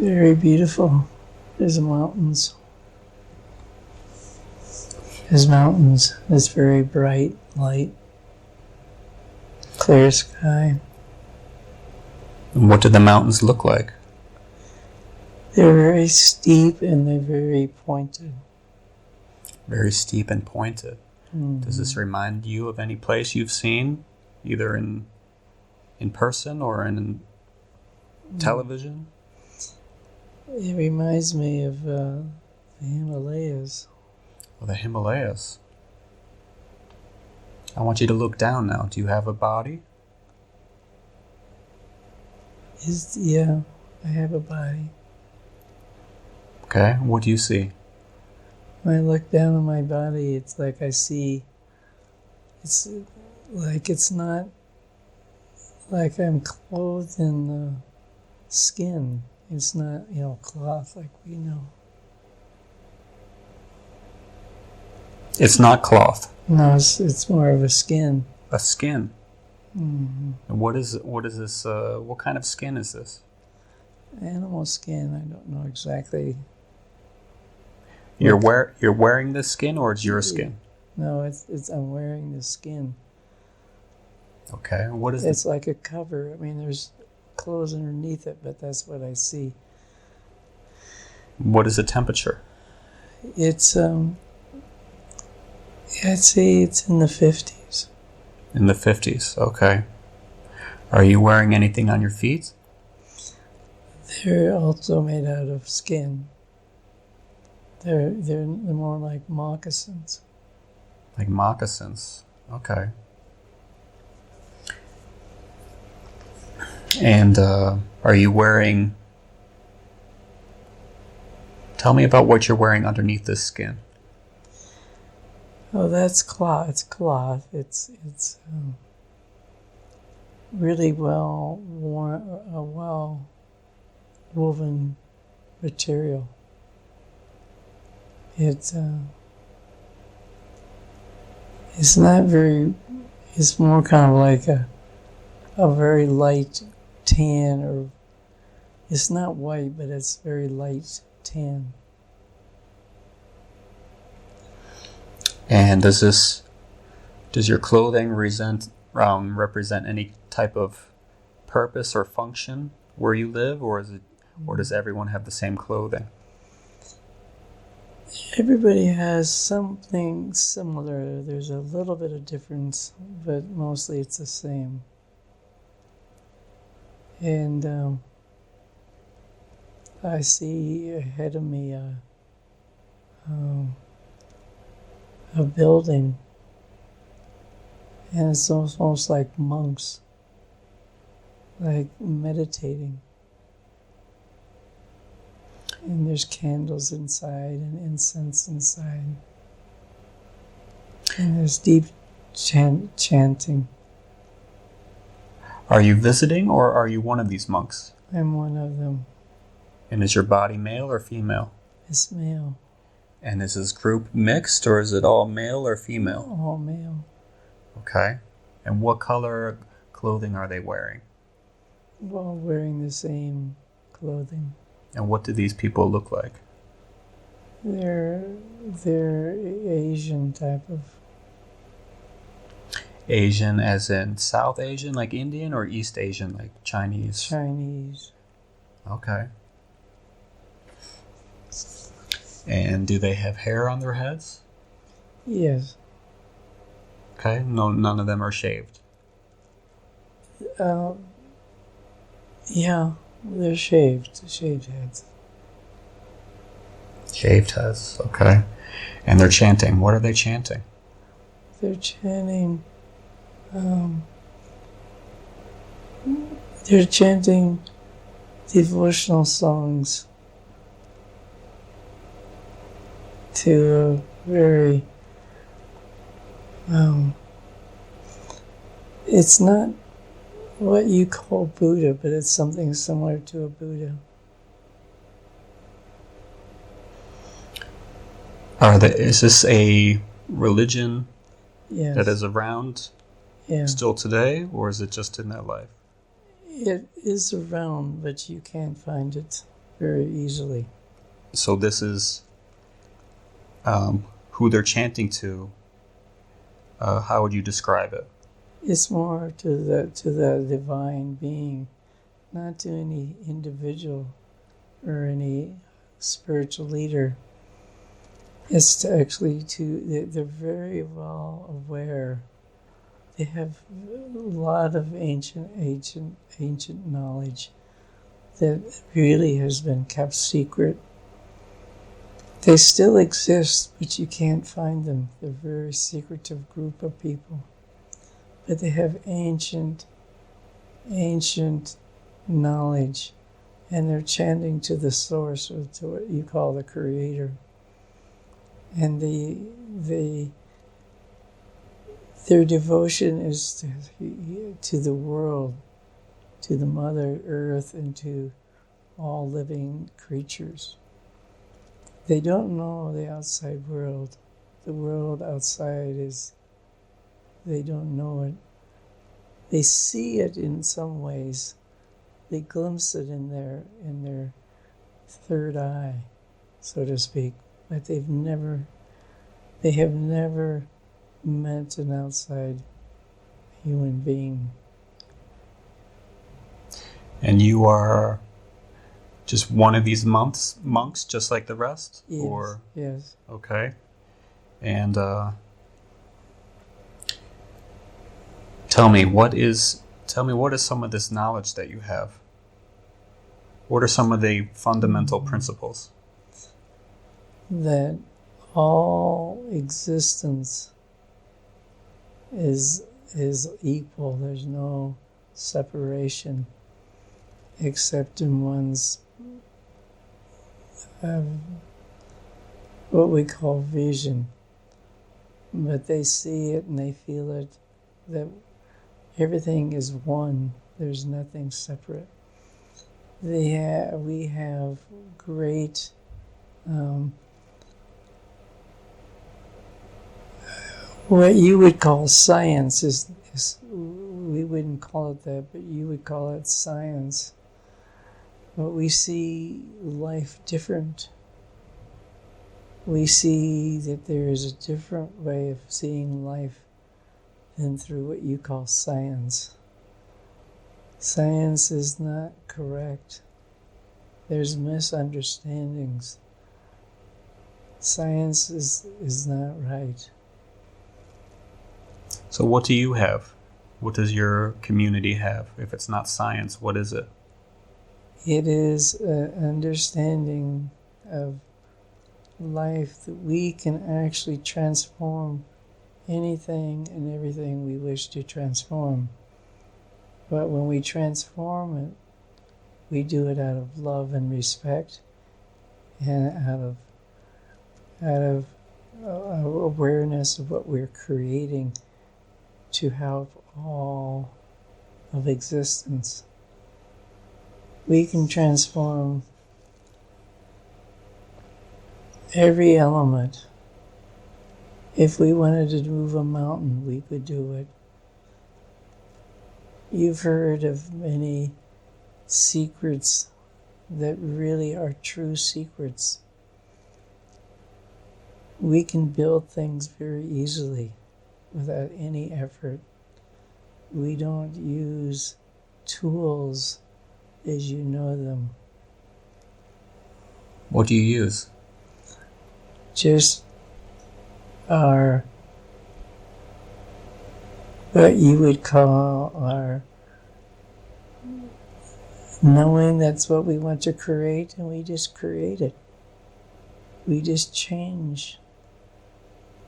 very beautiful. There's mountains. There's mountains. There's very bright light. Clear sky. And what do the mountains look like? They're very steep and they're very pointed. Very steep and pointed. Mm-hmm. Does this remind you of any place you've seen, either in person or in television? It reminds me of the Himalayas. Well, the Himalayas. I want you to look down now. Do you have a body? Yeah, I have a body. Okay, what do you see? When I look down on my body, it's like I see, it's like it's not like I'm clothed in skin. It's not, cloth like we know. It's not cloth. No, it's more of a skin. A skin. Mm-hmm. And what is this? What kind of skin is this? Animal skin. I don't know exactly. You're wearing this skin, or it's your skin? No, it's I'm wearing this skin. Okay. What is It's like a cover. I mean, there's clothes underneath it, but that's what I see. What is the temperature? It's I'd say it's in the 50s. In the 50s. Okay. Are you wearing anything on your feet? They're also made out of skin. They're more like moccasins. Like moccasins. Okay. And are you wearing... Tell me about what you're wearing underneath this skin. Oh, that's cloth. It's cloth. It's really well woven material. It's not very. It's more kind of like a very light tan, or it's not white, but it's very light tan. And does your clothing represent any type of purpose or function where you live, or does everyone have the same clothing? Everybody has something similar. There's a little bit of difference, but mostly it's the same. And I see ahead of me a building, and it's almost like monks, like meditating. And there's candles inside and incense inside. And there's deep chanting. Are you visiting, or are you one of these monks? I'm one of them. And is your body male or female? It's male. And is this group mixed, or is it all male or female? All male. Okay. And what color clothing are they wearing? We're all wearing the same clothing. And what do these people look like? They're Asian type of. Asian as in South Asian, like Indian, or East Asian, like Chinese? Chinese. Okay. And do they have hair on their heads? Yes. Okay. No, none of them are shaved. Yeah, they're shaved heads. Shaved heads. Okay. And they're chanting. What are they chanting? They're chanting. They're chanting devotional songs to a very. It's not what you call Buddha, but it's something similar to a Buddha. Is this a religion Yes. that is around still today, or is it just in that life? It is around, but you can't find it. very easily. So this is who they're chanting to. How would you describe it? It's more to the divine being, not to any individual or any spiritual leader. It's to actually they're very well aware. They have a lot of ancient knowledge that really has been kept secret. They still exist, but you can't find them. They're a very secretive group of people. But they have ancient knowledge, and they're chanting to the source, or to what you call the creator. And their devotion is to the world, to the Mother Earth, and to all living creatures. They don't know the outside world. The world outside they don't know it. They see it in some ways. They glimpse it in their third eye, so to speak. But they have never met an outside human being. And you are just one of these monks, just like the rest? Yes. Or yes. Okay. And tell me what is some of this knowledge that you have? What are some of the fundamental principles? That all existence is equal. There's no separation except in one's what we call vision. But they see it and they feel it, that everything is one. There's nothing separate. We have great what you would call science is we wouldn't call it that, but you would call it science. But we see life different. We see that there is a different way of seeing life than through what you call science. Science is not correct. There's misunderstandings. Science is not right. So what do you have? What does your community have? If it's not science, what is it? It is an understanding of life that we can actually transform anything and everything we wish to transform. But when we transform it, we do it out of love and respect, and out of awareness of what we're creating to help all of existence. We can transform every element. If we wanted to move a mountain, we could do it. You've heard of many secrets that really are true secrets. We can build things very easily without any effort. We don't use tools as you know them. What do you use? Just our, what you would call our knowing that's what we want to create, and we just create it. We just change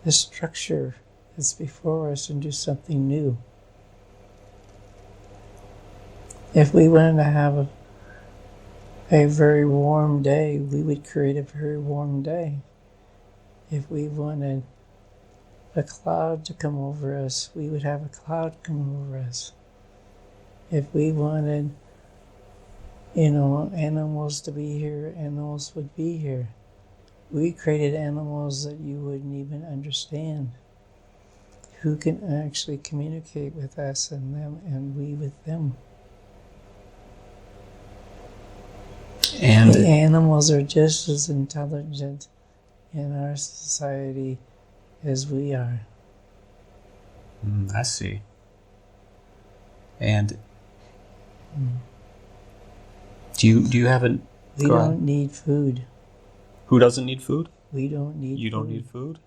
the structure that's before us and do something new. If we wanted to have a very warm day, we would create a very warm day. If we wanted a cloud to come over us, we would have a cloud come over us. If we wanted, animals to be here, animals would be here. We created animals that you wouldn't even understand, who can actually communicate with us and them, and we with them. And Animals are just as intelligent in our society as we are. I see. And do you have an? We don't need food. Who doesn't need food? We don't need. You don't need food.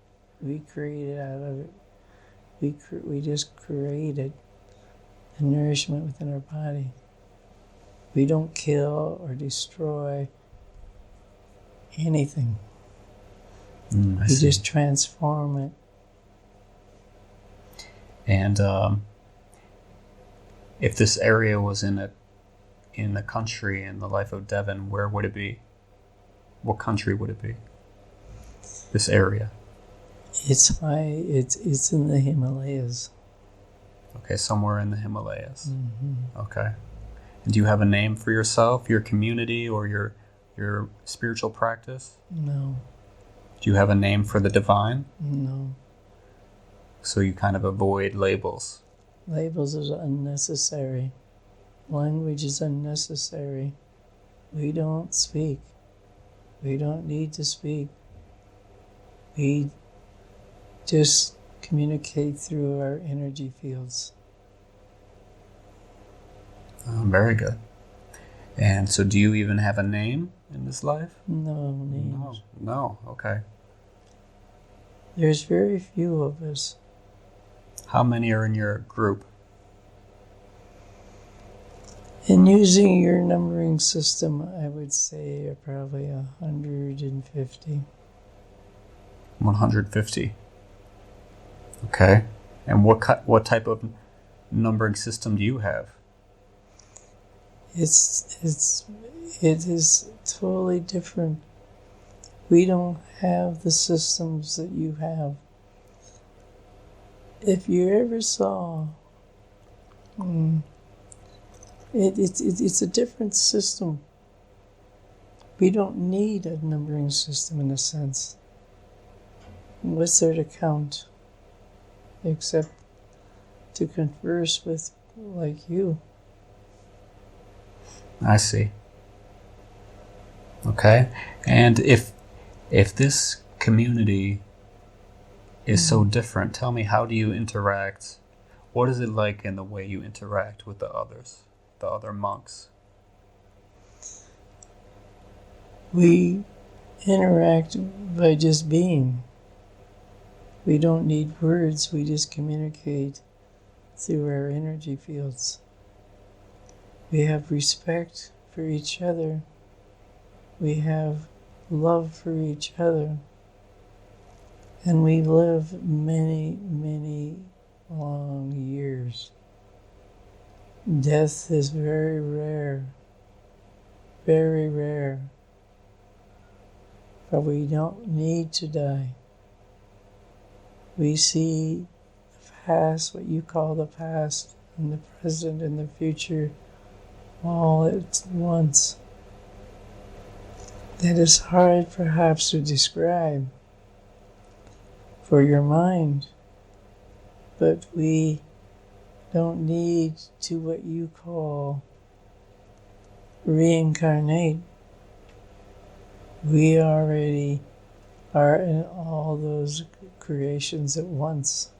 We create it out of it. We just created the nourishment within our body. We don't kill or destroy anything. We just transform it. And if this area was in the country, in the life of Devon, where would it be? What country would it be? This area. It's high. It's in the Himalayas. Okay, somewhere in the Himalayas. Mm-hmm. Okay. And do you have a name for yourself, your community, or your spiritual practice? No. Do you have a name for the divine? No. So you kind of avoid labels. Labels are unnecessary. Language is unnecessary. We don't speak. We don't need to speak. We just communicate through our energy fields. Very good. And so do you even have a name in this life? No names. No. Okay. There's very few of us. How many are in your group? In using your numbering system, I would say probably 150. 150. Okay. And what type of numbering system do you have? It is totally different. We don't have the systems that you have. If you ever saw, it's a different system. We don't need a numbering system in a sense. What's there to count? Except to converse with like you. I see. Okay. And if this community is so different, tell me, how do you interact? What is it like in the way you interact with the others, the other monks? We interact by just being. We don't need words, we just communicate through our energy fields. We have respect for each other. We have love for each other. And we live many, many long years. Death is very rare. Very rare. But we don't need to die. We see the past, what you call the past, and the present and the future, all at once. That is hard perhaps to describe for your mind, but we don't need to what you call reincarnate. We already are in all those creations at once.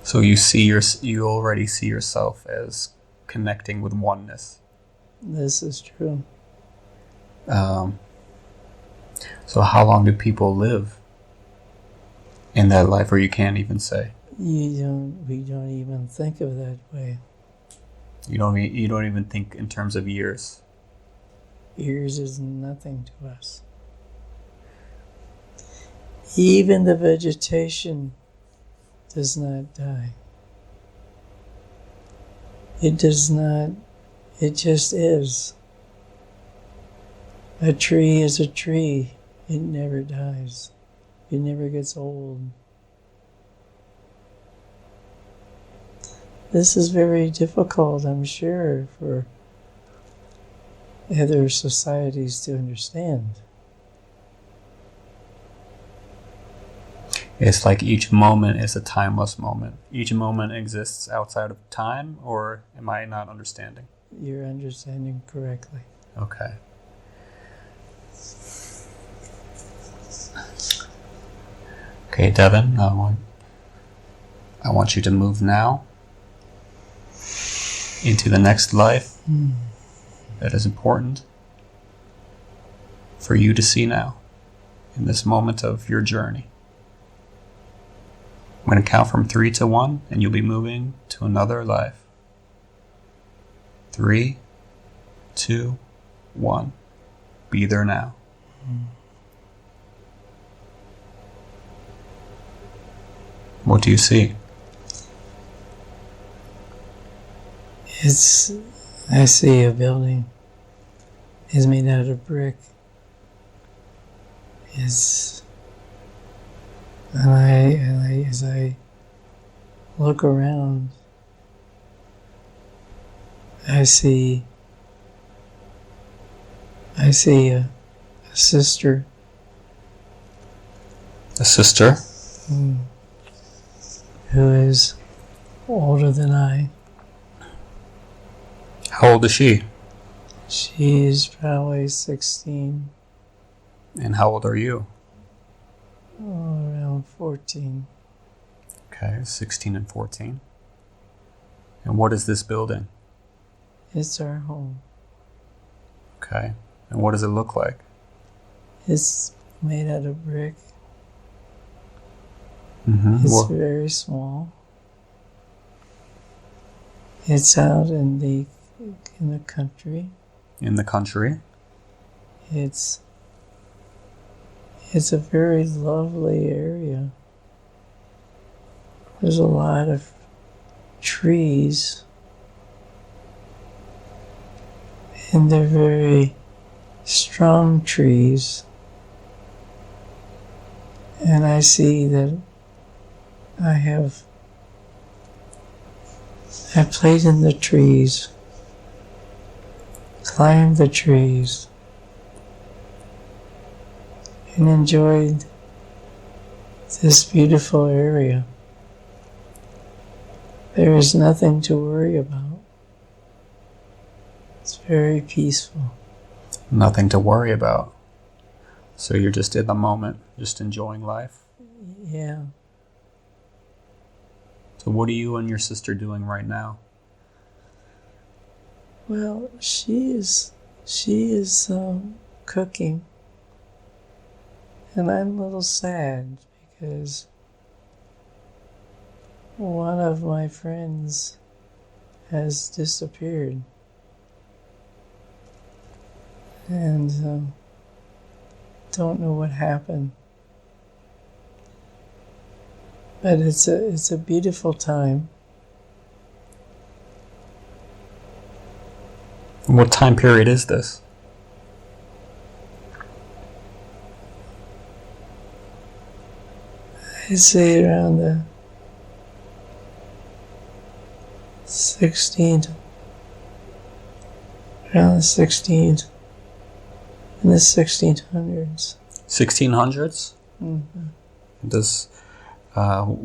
So you already see yourself as connecting with oneness. This is true. So how long do people live in that life, or you can't even say? We don't even think of that way. You don't even think in terms of years. Years is nothing to us. Even the vegetation does not die. It does not. It just is. A tree is a tree. It never dies. It never gets old. This is very difficult, I'm sure, for other societies to understand. It's like each moment is a timeless moment. Each moment exists outside of time, or am I not understanding? you're understanding correctly. Okay. Okay, Devin, I want you to move now into the next life that is important for you to see now in this moment of your journey. I'm going to count from 3 to 1, and you'll be moving to another life. 3, 2, 1. Be there now. What do you see? I see a building. It's made out of brick. As I look around, I see a sister. A sister? Who is older than I. How old is she? She's probably 16. And how old are you? Around 14. Okay, 16 and 14. And what is this building? It's our home. Okay. And what does it look like? It's made out of brick. Mm-hmm. It's very small. It's out in the country. In the country? It's a very lovely area. There's a lot of trees, and they're very strong trees. And I see that I played in the trees, climbed the trees, and enjoyed this beautiful area. There is nothing to worry about. It's very peaceful. Nothing to worry about. So you're just in the moment, just enjoying life? Yeah. So what are you and your sister doing right now? Well, she is cooking, and I'm a little sad because one of my friends has disappeared, and don't know what happened. But it's a beautiful time. What time period is this? I'd say around the 16th, in the 1600s. 1600s? Mm-hmm.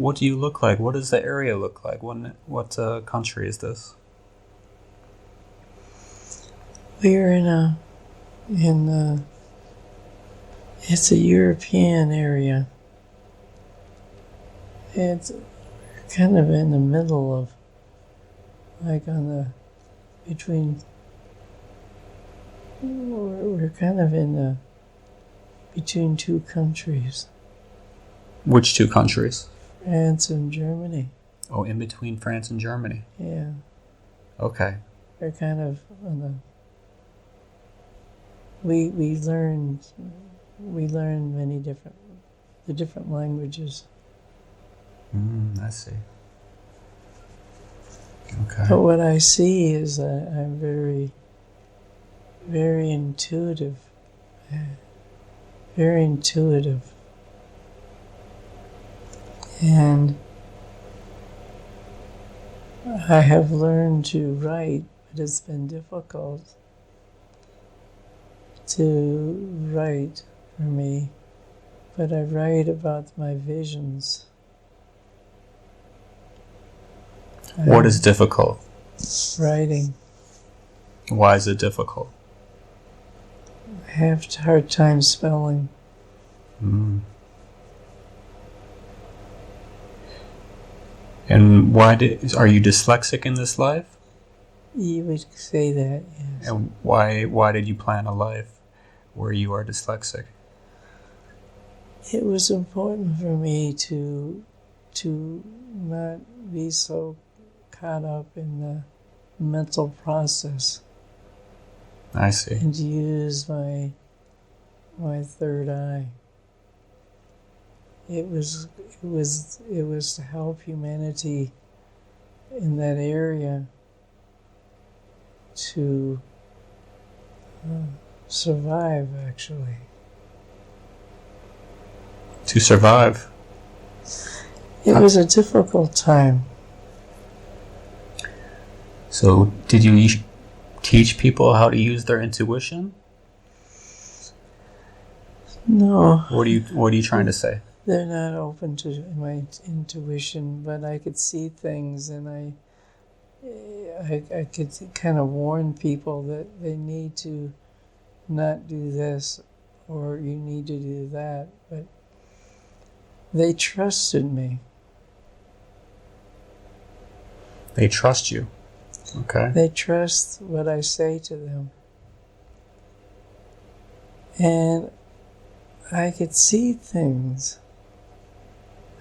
What do you look like? What does the area look like? What country is this? We're it's a European area. It's kind of in the middle of, like we're kind of between two countries. Which two countries? France and Germany. Oh, in between France and Germany. Yeah. Okay. We're kind of on we learn many different languages. I see. Okay. But what I see is I'm very, very intuitive. Very intuitive. And I have learned to write, but it's been difficult to write for me. But I write about my visions. What is difficult? Writing. Why is it difficult? I have a hard time spelling. Mm. And are you dyslexic in this life? You would say that, yes. And why did you plan a life where you are dyslexic? It was important for me to not be so caught up in the mental process. I see. And to use my third eye. It was to help humanity in that area to survive, actually. To survive. It was a difficult time. So, did you teach people how to use their intuition? No. What are you trying to say? They're not open to my intuition, but I could see things, and I could kind of warn people that they need to not do this, or you need to do that. But they trusted me. They trust you. Okay. They trust what I say to them. And I could see things.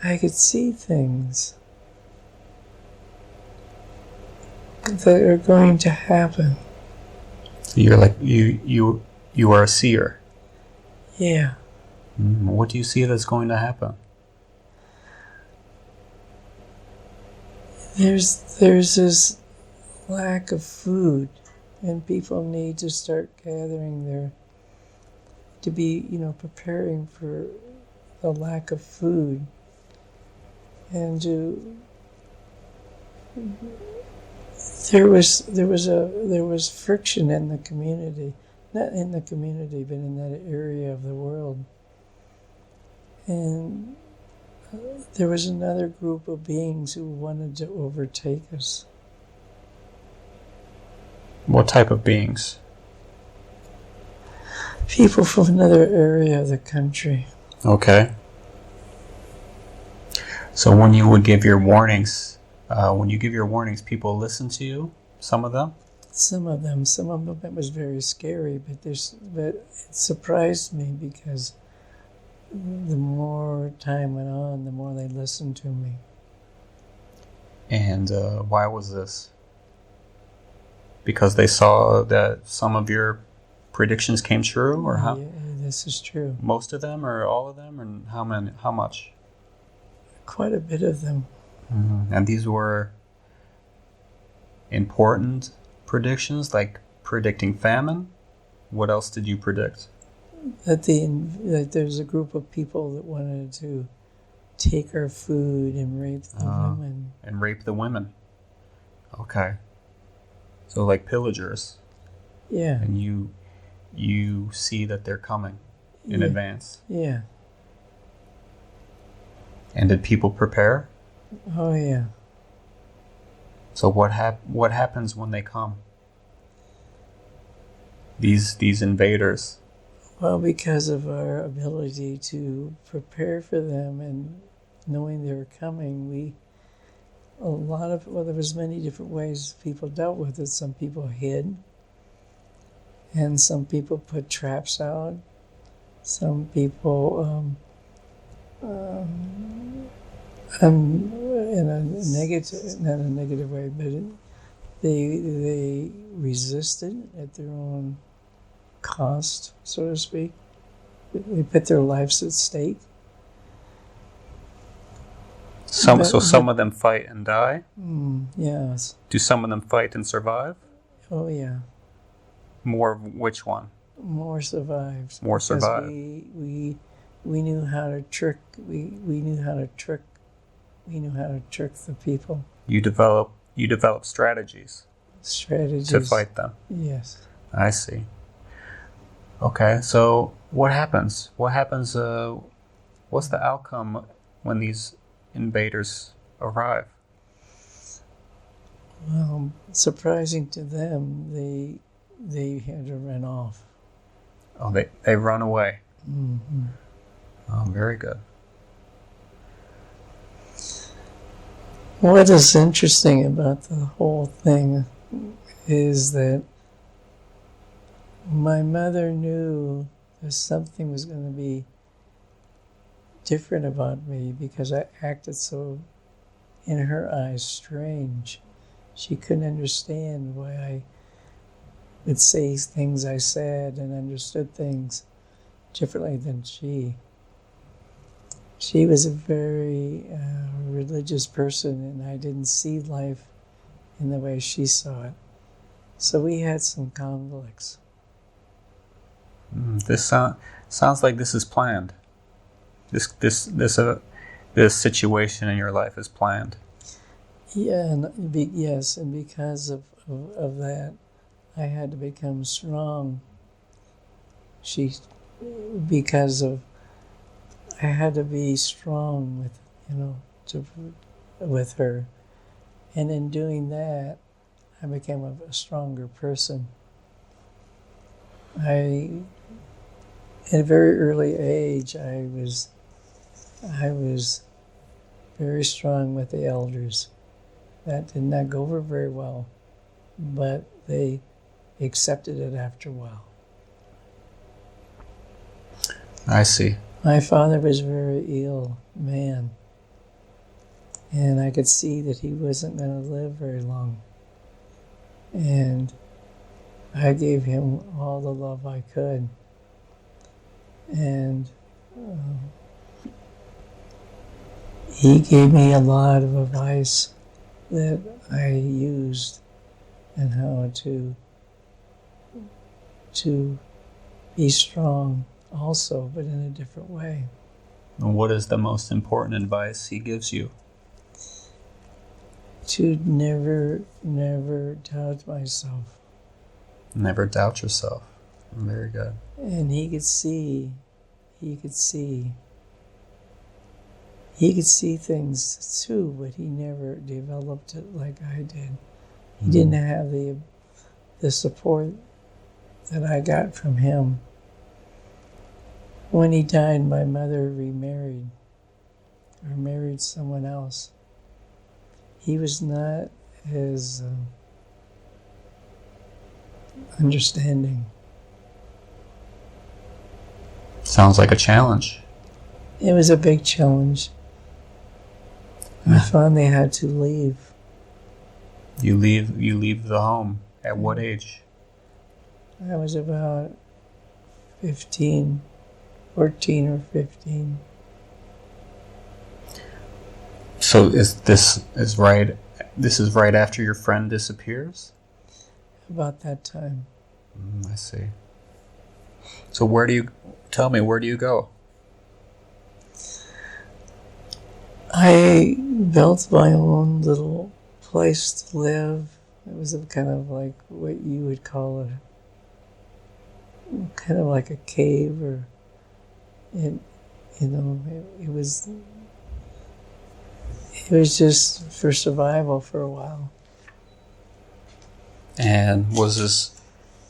I could see things that are going to happen. So you're like you are a seer. Yeah. What do you see that's going to happen? There's this lack of food, and people need to start gathering to be, preparing for the lack of food, and there was friction in the community, not in the community, but in that area of the world, and there was another group of beings who wanted to overtake us. What type of beings? People from another area of the country. Okay. So when you would give your warnings, people listen to you? Some of them? Some of them. It was very scary, but it surprised me because the more time went on, the more they listened to me. And why was this? Because they saw that some of your predictions came true, or how? Yeah, this is true. Most of them, or all of them, and how many? How much? Quite a bit of them. Mm-hmm. And these were important predictions, like predicting famine. What else did you predict? That there's a group of people that wanted to take our food and rape the women. And rape the women. Okay. So like pillagers. Yeah. And you see that they're coming in advance. Yeah. And did people prepare? Oh yeah. So what happens when they come? These invaders. Well, because of our ability to prepare for them and knowing they were coming, there was many different ways people dealt with it. Some people hid, and some people put traps out. Some people, in a negative, not a negative way, but they resisted at their own cost, so to speak. They put their lives at stake. So some of them fight and die? Yes. Do some of them fight and survive? Oh, yeah. More of which one? More survived. More survived. We knew how to trick. We knew how to trick. We knew how to trick the people. You develop strategies. Strategies to fight them. Yes. I see. Okay, so what happens? What's the outcome when these invaders arrive? Well, surprising to them, they had to run off. Oh, they run away. Mm-hmm. Oh, very good. What is interesting about the whole thing is that my mother knew that something was going to be different about me because I acted so, in her eyes, strange. She couldn't understand why I would say things I said and understood things differently than she. She was a very religious person, and I didn't see life in the way she saw it. So we had some conflicts. This sounds like this is planned. This situation in your life is planned. Yeah, and yes, and because of that, I had to become strong. I had to be strong with her, and in doing that, I became a stronger person. At a very early age, I was very strong with the elders. That did not go over very well, but they accepted it after a while. I see. My father was a very ill man, and I could see that he wasn't going to live very long. And I gave him all the love I could. And he gave me a lot of advice that I used and how to be strong also, but in a different way. And what is the most important advice he gives you? To never doubt myself. Never doubt yourself. Very good. And he could see things too, but he never developed it like I did. He didn't have the support that I got from him. When he died, my mother remarried or married someone else. He was not as understanding. Sounds like a challenge. It was a big challenge. I finally had to leave. You leave the home at what age? I was about 14 or 15. So this is right after your friend disappears? About that time. I see. So where do you go? I built my own little place to live. It was kind of like what you would call kind of like a cave, or it was just for survival for a while. And was this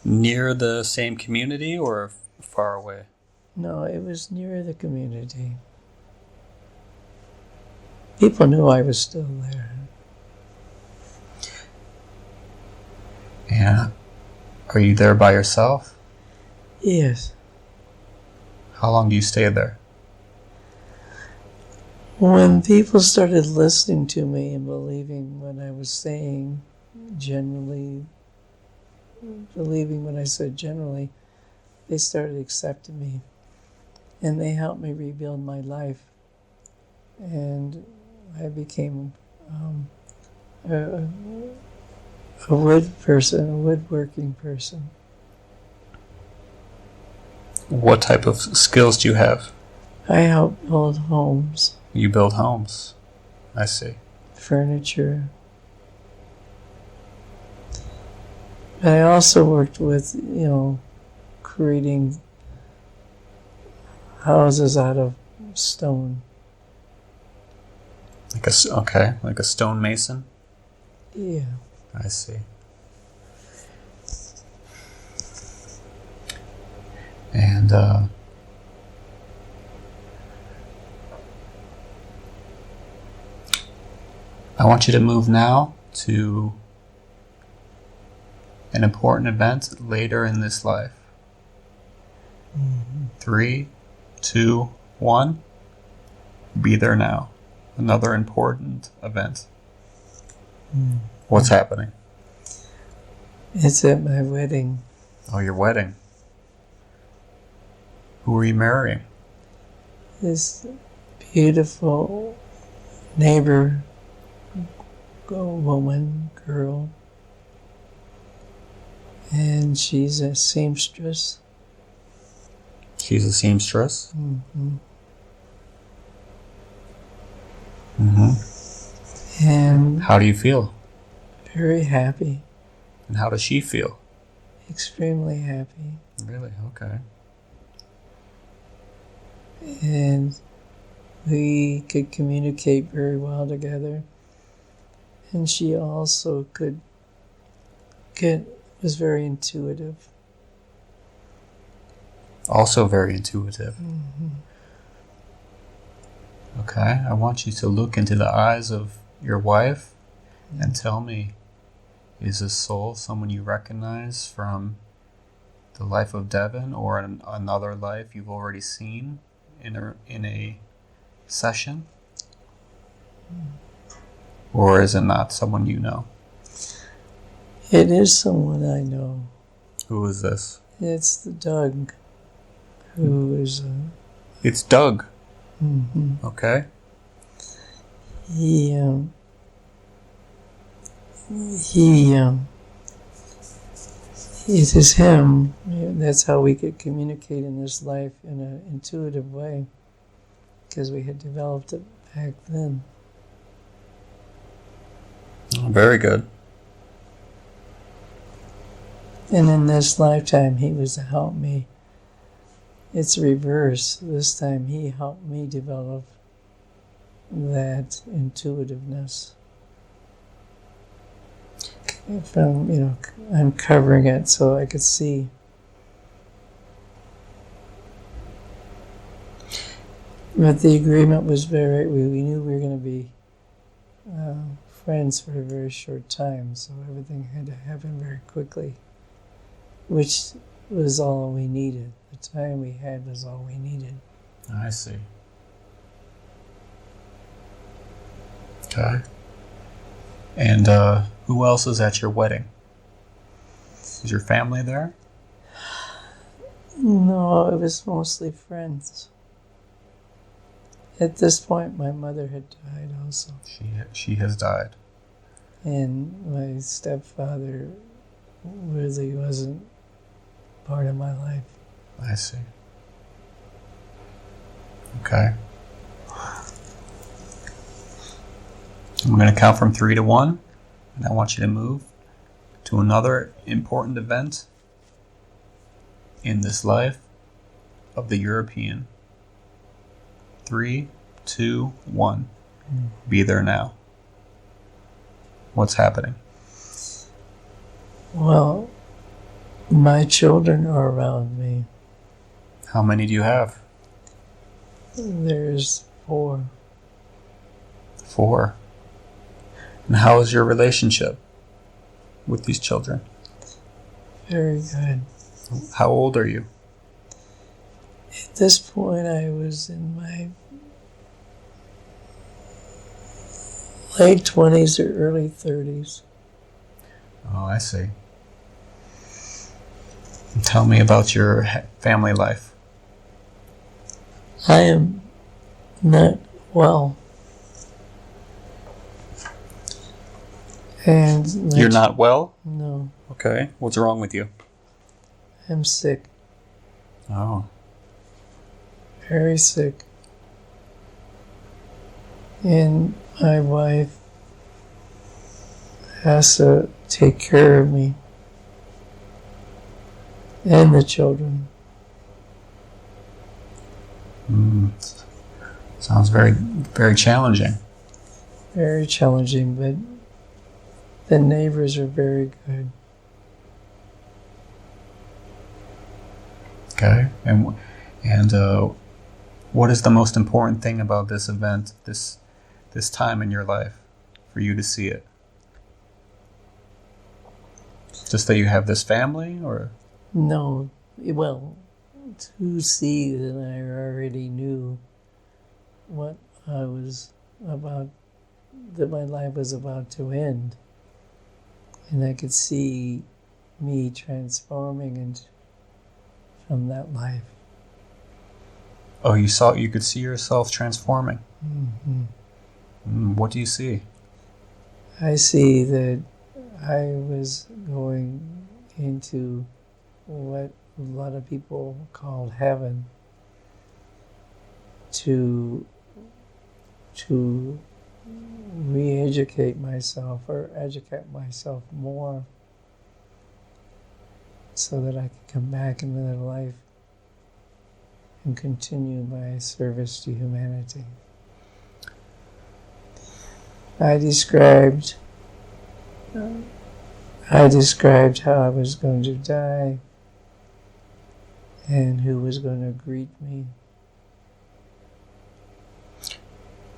near the same community or far away? No, it was near the community. People knew I was still there. Yeah. Are you there by yourself? Yes. How long do you stay there? When people started listening to me and believing what I was saying, believing what I said generally, they started accepting me. And they helped me rebuild my life. And I became a woodworking person. What type of skills do you have? I help build homes. You build homes. I see. Furniture. But I also worked with, creating houses out of stone. Like a stonemason? Yeah. I see. And I want you to move now to an important event later in this life. 3, 2, 1. Be there now. Another important event. What's happening? It's at my wedding. Oh, your wedding. Who are you marrying? This beautiful neighbor, woman, girl. And she's a seamstress. She's a seamstress? Mm-hmm. Mm-hmm. And how do you feel? Very happy. And how does she feel? Extremely happy. Really? Okay. And we could communicate very well together. And she also was very intuitive. Also very intuitive. Mm-hmm. Okay, I want you to look into the eyes of your wife and tell me, is this soul someone you recognize from the life of Devin or another life you've already seen in a session? Or is it not someone you know? It is someone I know. Who is this? It's the Doug, who is... It's Doug. Mm-hmm. Okay. It is him. That's how we could communicate in this life in an intuitive way, because we had developed it back then. Very good. And in this lifetime, he was to help me. It's reverse. This time, he helped me develop that intuitiveness. From, uncovering it so I could see. But the agreement was we knew we were going to be friends for a very short time, so everything had to happen very quickly, which was all we needed. The time we had was all we needed. I see. Okay. And who else is at your wedding? Is your family there? No, it was mostly friends. At this point, my mother had died also. She has died. And my stepfather really wasn't part of my life. I see. Okay. I'm going to count from 3 to 1, and I want you to move to another important event in this life of the European. 3, 2, 1. Be there now. What's happening? Well, my children are around me. How many do you have? There's 4. 4. And how is your relationship with these children? Very good. How old are you? At this point, I was in my late 20s or early 30s. Oh, I see. Tell me about your family life. I am not well. And You're not well? No. Okay. What's wrong with you? I'm sick. Oh. Very sick. And my wife has to take care of me and the children. Sounds very, very challenging. Very challenging, but the neighbors are very good. Okay, and what is the most important thing about this event, this time in your life, for you to see it? Just that you have this family, or? No, well, to see that I already knew what I was about, that my life was about to end. And I could see me transforming from that life. Oh, you could see yourself transforming. What do you see? I see that I was going into what a lot of people call heaven to re-educate myself or educate myself more so that I could come back in another life and continue my service to humanity. I described how I was going to die and who was going to greet me.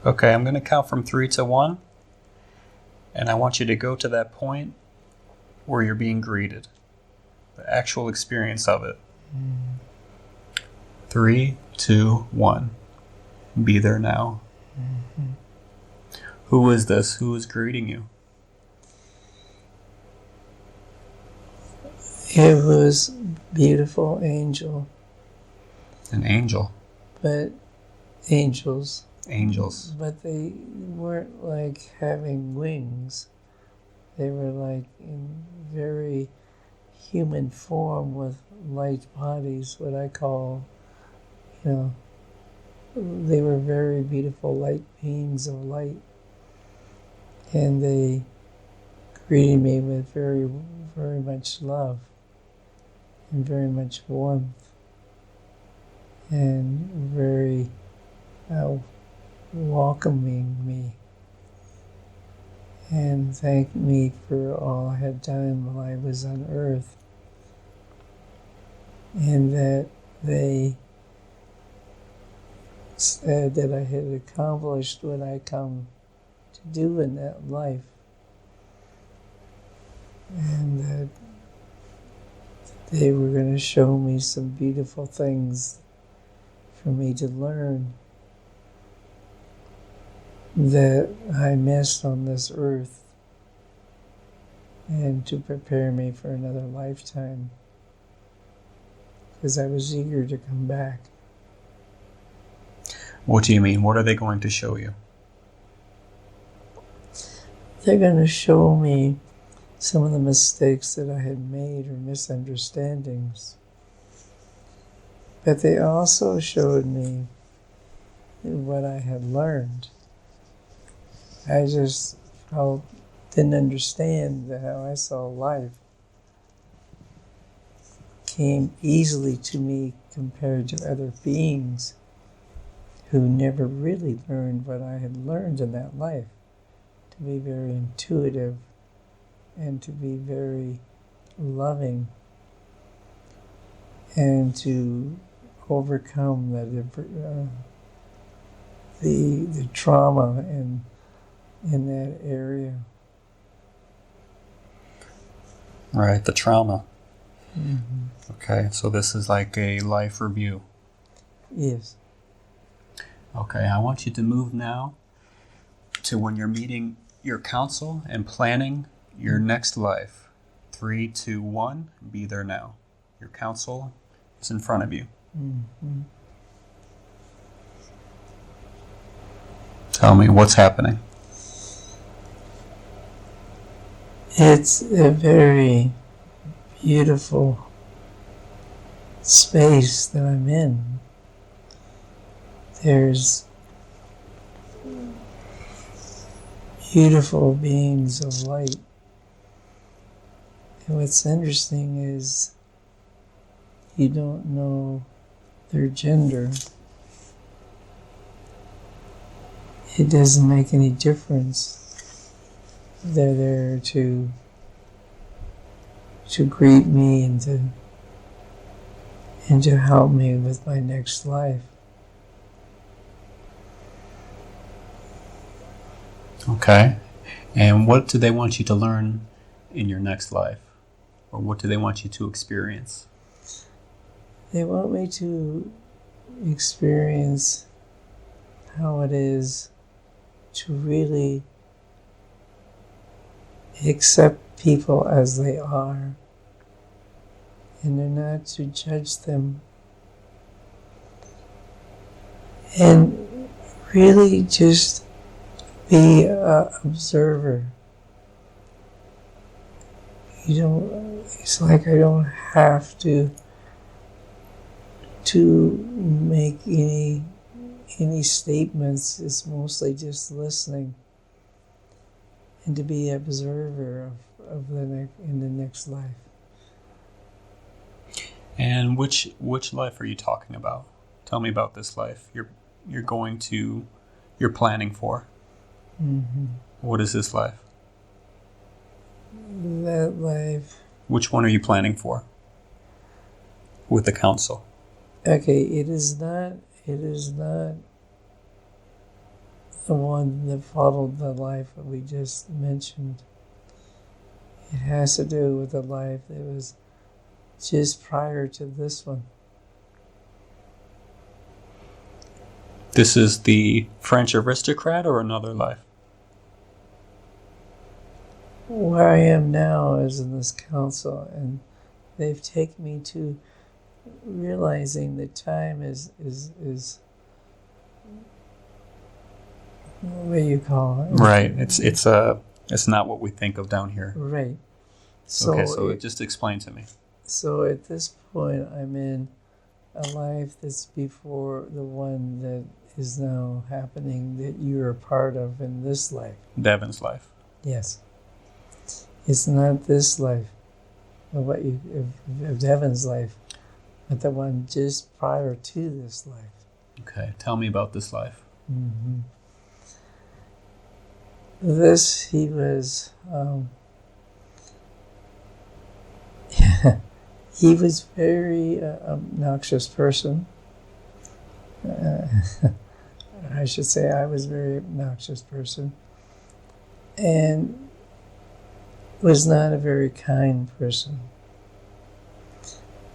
Okay, I'm going to count from 3 to 1, and I want you to go to that point where you're being greeted, the actual experience of it. 3, 2, 1. Be there now. Who is this? Who is greeting you? It was a beautiful angel. An angel. But angels. Angels. But they weren't like having wings. They were like in very human form with light bodies, what I call, they were very beautiful light beings of light. And they greeted me with very, very much love and very much warmth and very welcoming me and thanked me for all I had done while I was on earth, and that they said that I had accomplished what I come to do in that life, and that they were going to show me some beautiful things for me to learn that I missed on this earth, and to prepare me for another lifetime, because I was eager to come back. What do you mean? What are they going to show you? They're going to show me some of the mistakes that I had made or misunderstandings. But they also showed me what I had learned. I just didn't understand how I saw life. Came easily to me compared to other beings who never really learned what I had learned in that life. To be very intuitive and to be very loving and to overcome the trauma in that area. Right, the trauma. Mm-hmm. Okay, so this is like a life review. Yes. Okay, I want you to move now to when you're meeting your counsel and planning your next life. 3, 2, 1, be there now. Your counsel is in front of you. Mm-hmm. Tell me what's happening. It's a very beautiful space that I'm in. There's beautiful beings of light. And what's interesting is you don't know their gender. It doesn't make any difference. They're there to greet me and and to help me with my next life. Okay. And what do they want you to learn in your next life? Or what do they want you to experience? They want me to experience how it is to really accept people as they are, and they're not to judge them, and really just be an observer. It's like I don't have to make any statements. It's mostly just listening and to be an observer of in the next life. And which life are you talking about? Tell me about this life you're planning for. Mm-hmm. What is this life? That life. Which one are you planning for? With the council. Okay, it is not the one that followed the life that we just mentioned. It has to do with the life that was just prior to this one. This is the French aristocrat or another life? Where I am now is in this council, and they've taken me to realizing that time is what do you call it? Right. It's not what we think of down here. Right. So okay, so just explain to me. So at this point, I'm in a life that's before the one that is now happening that you're a part of in this life. Devin's life. Yes. It's not this life, of Devin's life, but the one just prior to this life. Okay, tell me about this life. Mm-hmm. This, he was, he was very obnoxious person. I should say I was a very obnoxious person. And was not a very kind person.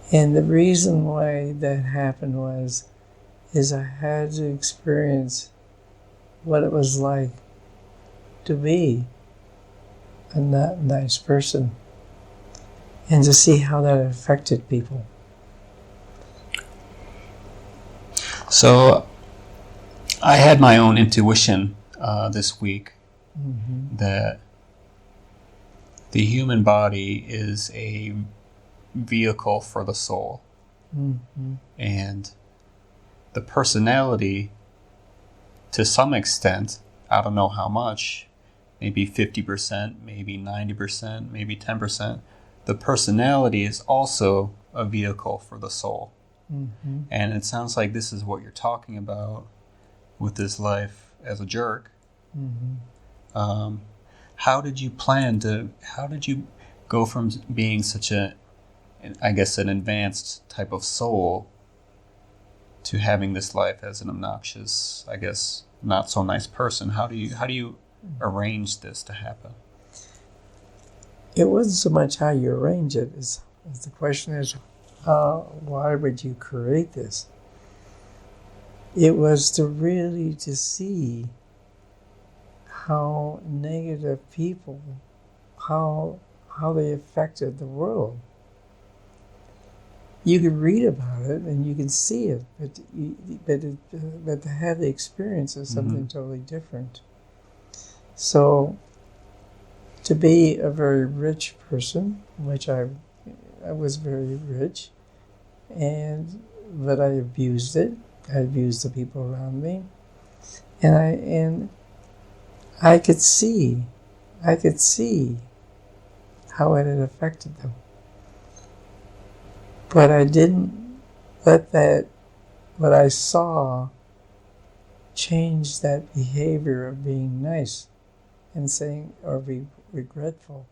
And the reason why that happened is I had to experience what it was like to be a not nice person and to see how that affected people. So I had my own intuition this week that the human body is a vehicle for the soul. And the personality, to some extent, I don't know how much, maybe 50%, maybe 90%, maybe 10%, the personality is also a vehicle for the soul. And it sounds like this is what you're talking about with this life as a jerk. How did you go from being such an advanced type of soul to having this life as an obnoxious, not so nice person? How do you arrange this to happen? It wasn't so much how you arrange it as the question is, why would you create this? It was to see how negative people, how they affected the world. You can read about it and you can see it, but to have the experience is something totally different. So, to be a very rich person, which I was very rich, but I abused it. I abused the people around me, and I could see how it had affected them. But I didn't let what I saw change that behavior of being nice and saying, or be regretful.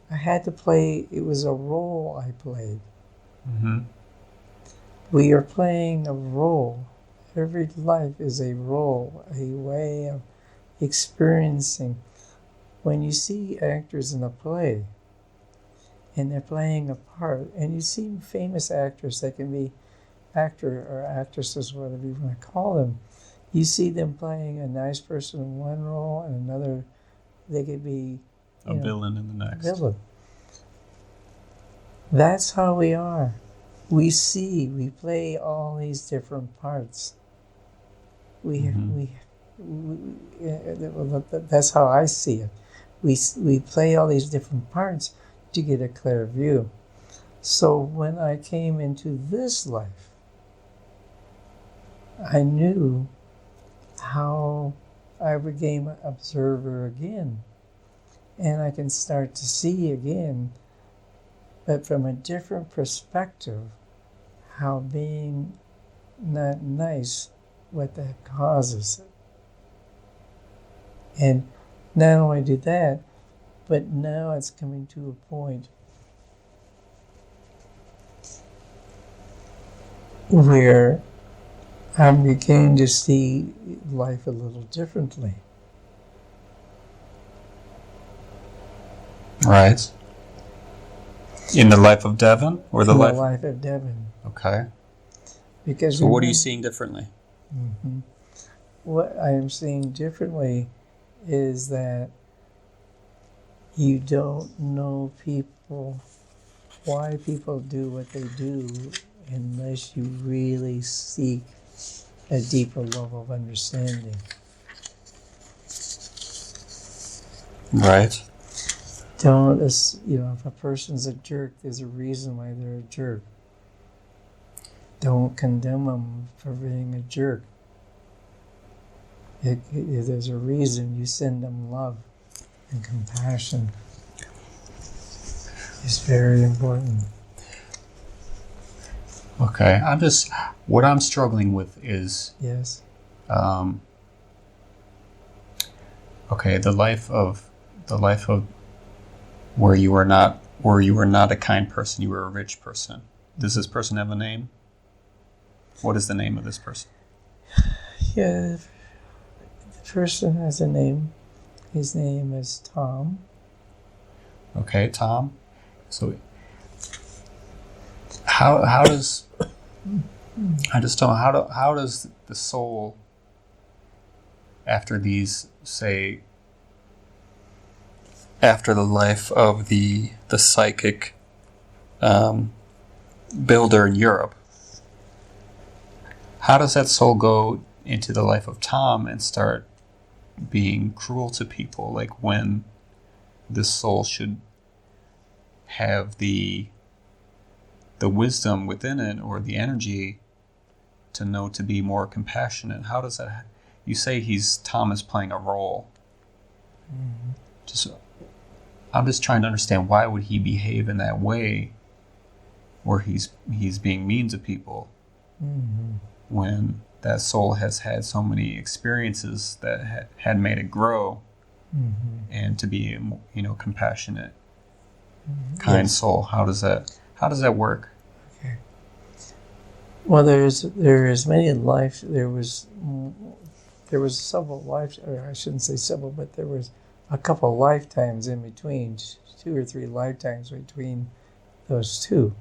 I had to play, it was a role I played. We are playing a role. Every life is a role, a way of experiencing. When you see actors in a play and they're playing a part, and you see famous actors, they can be actor or actresses, whatever you want to call them, you see them playing a nice person in one role and another, they could be a villain in the next. Villain. That's how we are. We play all these different parts. That's how I see it. We play all these different parts to get a clear view. So when I came into this life, I knew how I became an observer again. And I can start to see again, but from a different perspective, how being not nice, what that causes it. And not only do that, but now it's coming to a point where I'm beginning to see life a little differently. Right. In the life of Devon, or the life of Devon. Okay. Because so what are you seeing differently? Mm-hmm. What I am seeing differently is that you don't know people, why people do what they do, unless you really seek a deeper level of understanding. Right. Don't, if a person's a jerk, there's a reason why they're a jerk. Don't condemn them for being a jerk. There's a reason. You send them love and compassion. It's very important. Okay, what I'm struggling with is yes. Okay, the life of where you were not a kind person, you were a rich person. Does this person have a name? What is the name of this person? Yeah, the person has a name. His name is Tom. Okay, Tom. So how does I just don't know how does the soul, after these, say, after the life of the psychic builder in Europe, how does that soul go into the life of Tom and start being cruel to people? Like, when this soul should have the wisdom within it, or the energy to know to be more compassionate. How does that? You say Tom is playing a role. Mm-hmm. I'm just trying to understand, why would he behave in that way, where he's being mean to people, mm-hmm. when that soul has had so many experiences that had made it grow, mm-hmm. and to be compassionate, mm-hmm. kind yes. soul. How does that work? Okay. Well, there is many life. There was several lives. Or I shouldn't say several, but there was a couple lifetimes in between, 2 or 3 lifetimes between those two.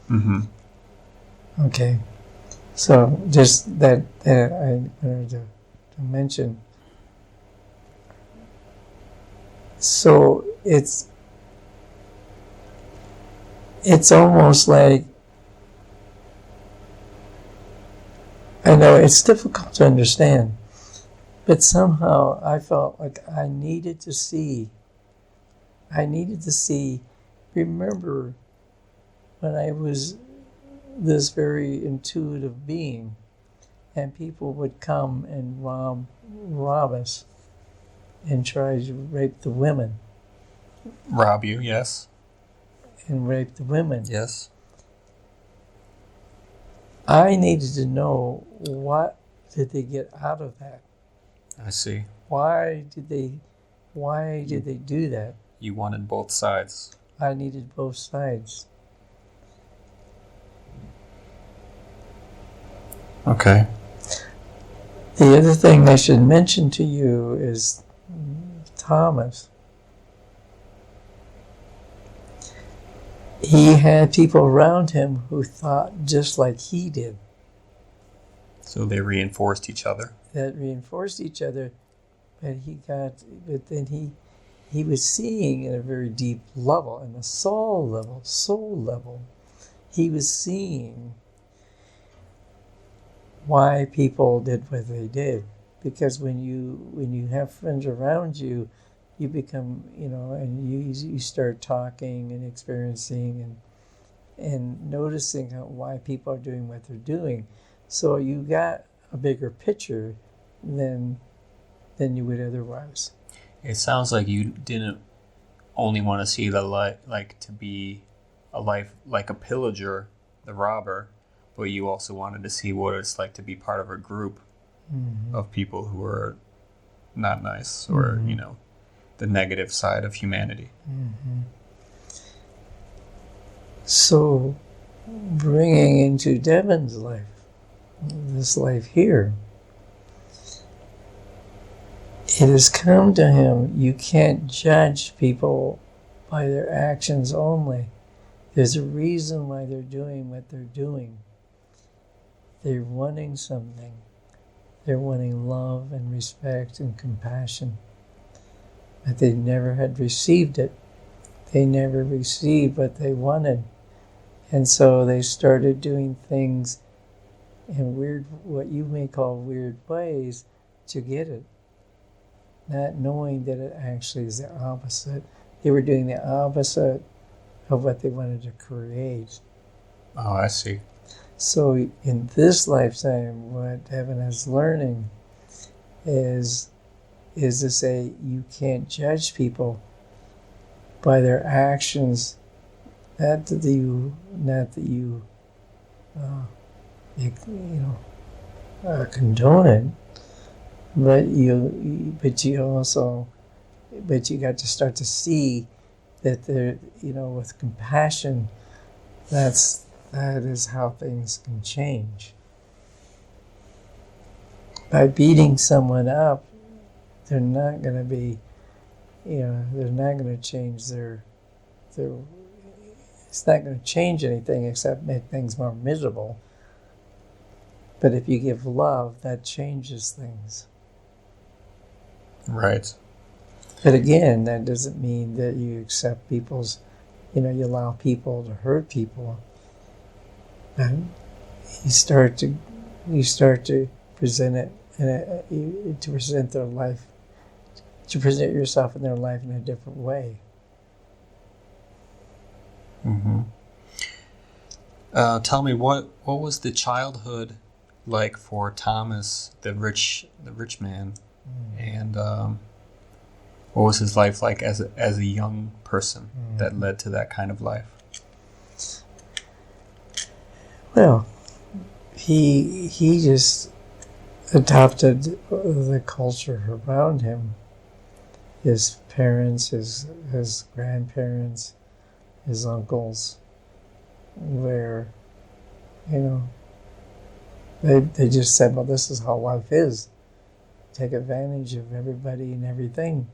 Mm-hmm. Okay. So just that I wanted to mention. So it's almost like, I know it's difficult to understand, but somehow I felt like I needed to see, remember when I was this very intuitive being, and people would come and rob us and try to rape the women. Rob you, yes. And rape the women. Yes. I needed to know, what did they get out of that? I see. Why did they do that? You wanted both sides. I needed both sides. Okay. The other thing I should mention to you is Thomas. He had people around him who thought just like he did. So they reinforced each other. That reinforced each other, but then he was seeing at a very deep level, in a soul level, he was seeing why people did what they did. Because when you have friends around you, you become, and you start talking and experiencing and noticing why people are doing what they're doing. So you got a bigger picture than you would otherwise. It sounds like you didn't only want to see the life, like to be a life like a pillager, the robber, but you also wanted to see what it's like to be part of a group of people who are not nice or, the negative side of humanity. So bringing into Devin's life, this life here, it has come to him, you can't judge people by their actions only. There's a reason why they're doing what they're doing. They're wanting something. They're wanting love and respect and compassion. But they never had received it. They never received what they wanted. And so they started doing things in what you may call weird ways to get it. Not knowing that it actually is the opposite. They were doing the opposite of what they wanted to create. Oh, I see. So in this lifetime, what Devin is learning is to say you can't judge people by their actions. Not that you condone it, but you got to start to see that there, with compassion, that is how things can change. By beating someone up, they're not going to be, they're not going to change their. It's not going to change anything except make things more miserable. But if you give love, that changes things. Right. But again, that doesn't mean that you accept people's, you allow people to hurt people. And you start to present it, to present their life, to present yourself in their life in a different way. Tell me, what was the childhood like for Thomas, the rich man, and what was his life like as a young person that led to that kind of life? Well, he just adopted the culture around him. His parents, his grandparents, his uncles, where, they just said, well, this is how life is. Take advantage of everybody and everything.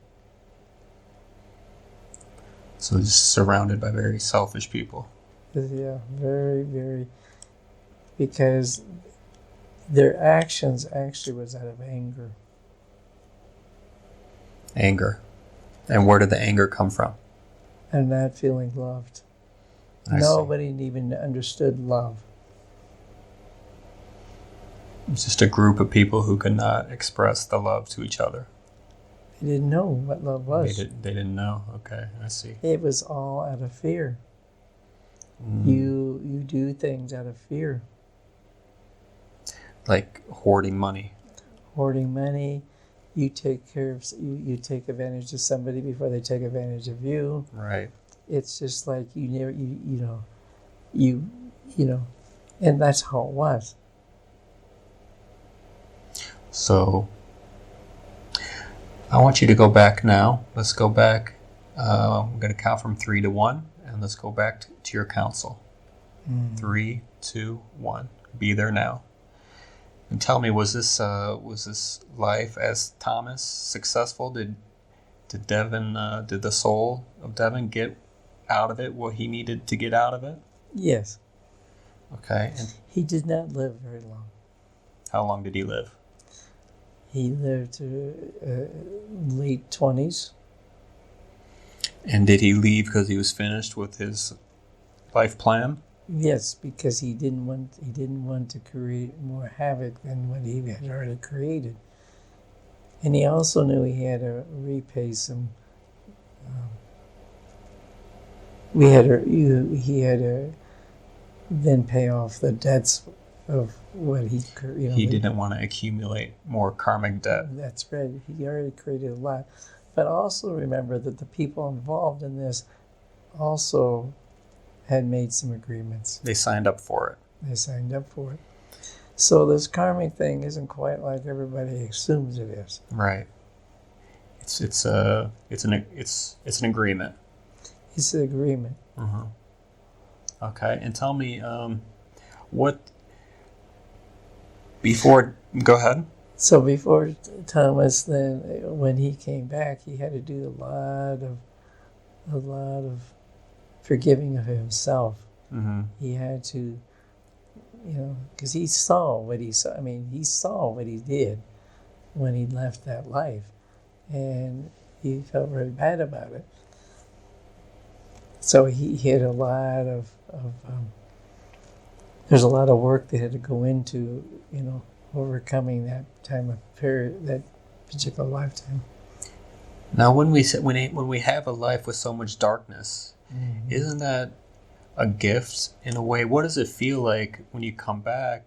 So just surrounded by very selfish people. Yeah, very, very, because their actions actually was out of anger. Anger. And where did the anger come from? And not feeling loved. Nobody even understood love. It's just a group of people who could not express the love to each other. They didn't know what love was. They didn't know. Okay, I see. It was all out of fear. You do things out of fear. Like hoarding money. Hoarding money. You take you take advantage of somebody before they take advantage of you. Right. It's just like and that's how it was. So I want you to go back now. Let's go back. I'm going to count from 3 to 1, and let's go back to your council. 3, 2, 1. Be there now. And tell me, was this life as Thomas successful? Did Devin did the soul of Devin get out of it what he needed to get out of it? Yes. Okay. And he did not live very long. how long did he live? He lived to late 20s. And did he leave because he was finished with his life plan? Yes, because he didn't want to create more havoc than what he had already created, and he also knew he had to repay some. He had to then pay off the debts of what he. He didn't want to accumulate more karmic debt. That's right. He already created a lot, but also remember that the people involved in this also had made some agreements. They signed up for it. They signed up for it. So this karmic thing isn't quite like everybody assumes it is. Right. It's an agreement. It's an agreement. Uh-huh. Okay, and tell me what before. Go ahead. So before Thomas, then when he came back, he had to do a lot of forgiving of himself. Mm-hmm. He had to, because he saw what he saw. I mean, he saw what he did when he left that life, and he felt very bad about it. So he had a lot of there's a lot of work that had to go into, overcoming that time of period, that particular lifetime. Now, when we have a life with so much darkness, Mm-hmm. isn't that a gift in a way? What does it feel like when you come back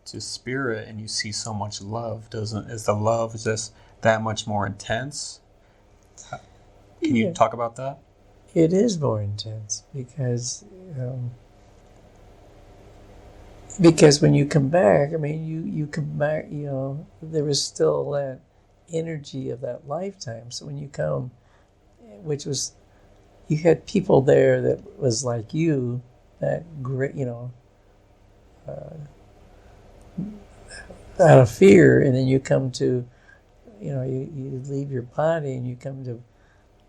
to spirit and you see so much love? Is the love just that much more intense? Can you talk about that? It is more intense because when you come back, I mean, you come back, there was still that energy of that lifetime. So when you come, which was, you had people there that was like you, that great, out of fear, and then you come to, you leave your body and you come to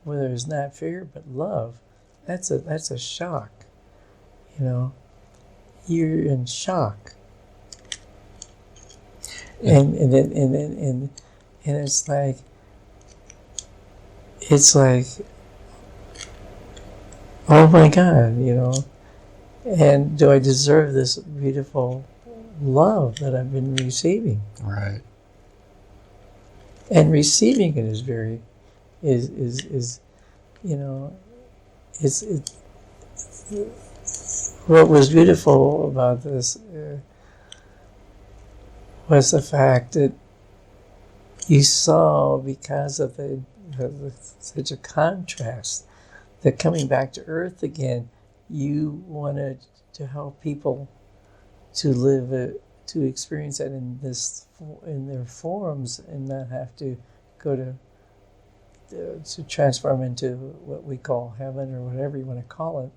where there's not fear but love. That's a shock, You're in shock, and it's like, oh my God, and do I deserve this beautiful love that I've been receiving? Right. And receiving it is very, what was beautiful about this was the fact that you saw, because of such a contrast, that coming back to Earth again, you wanted to help people to live to experience that in their forms, and not have to go to transform into what we call heaven, or whatever you want to call it.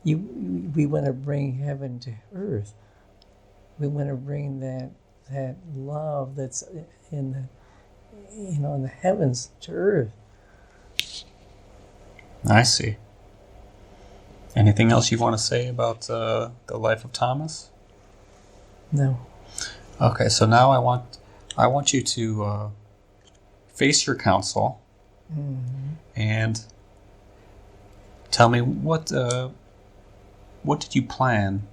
We want to bring heaven to Earth. We want to bring that love that's in the heavens to Earth. I see. Anything else you want to say about the life of Thomas? No. Okay, so now I want you to face your council, Mm-hmm. and tell me what did you plan?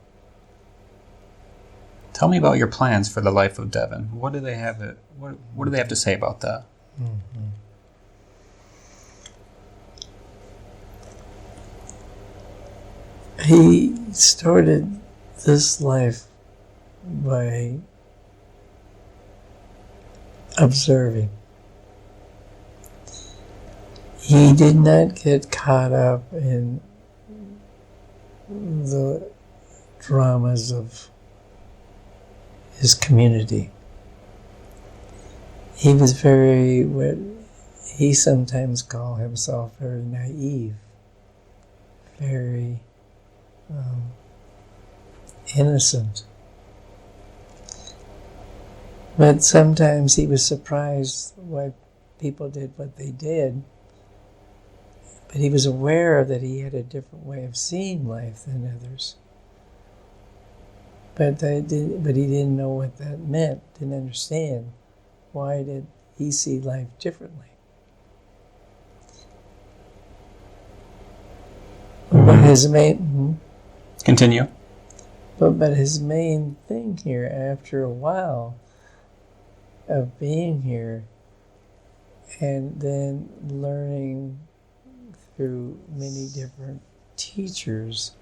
Tell me about your plans for the life of Devin. What do they have? What do they have to say about that? Mm-hmm. He started this life by observing. He did not get caught up in the dramas of his community. He was what he sometimes called himself, very naive, very innocent. But sometimes he was surprised why people did what they did. But he was aware that he had a different way of seeing life than others. But he didn't know what that meant, didn't understand. Why did he see life differently? But his main Continue. but his main thing here, after a while of being here, and then learning through many different teachers,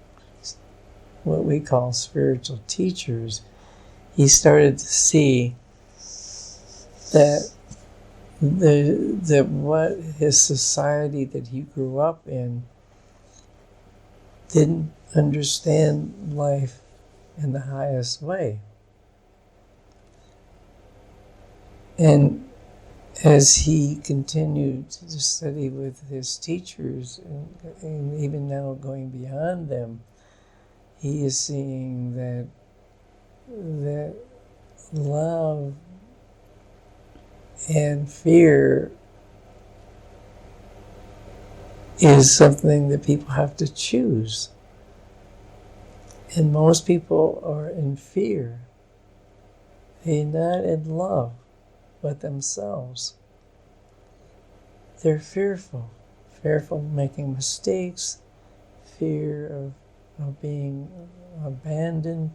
what we call spiritual teachers, he started to see that what his society that he grew up in didn't understand life in the highest way. And as he continued to study with his teachers, and even now going beyond them, he is seeing that love and fear is something that people have to choose. And most people are in fear. They're not in love with themselves. They're fearful of making mistakes, fear of being abandoned,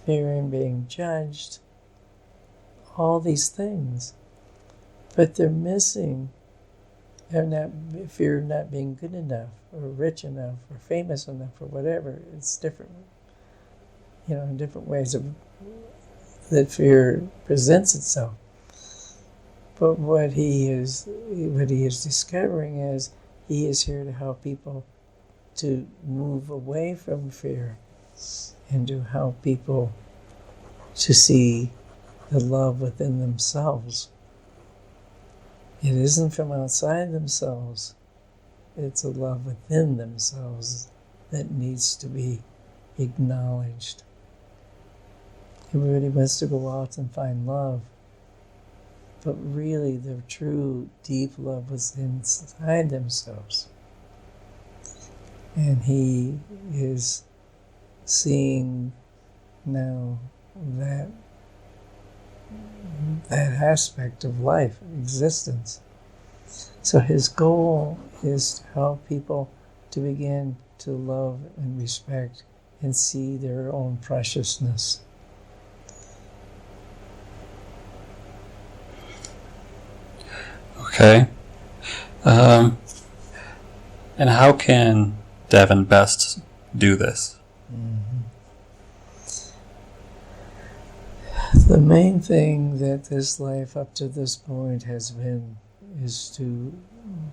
fearing being judged, all these things. But they're missing, fear of not being good enough, or rich enough, or famous enough, or whatever. It's different, in different ways that fear presents itself. But what he is discovering is he is here to help people to move away from fear and to help people to see the love within themselves. It isn't from outside themselves. It's a love within themselves that needs to be acknowledged. Everybody wants to go out and find love. But really, the true, deep love was inside themselves. And he is seeing now that aspect of life, existence. So his goal is to help people to begin to love and respect and see their own preciousness. Okay. And how can Devin best do this? The main thing that this life up to this point has been is to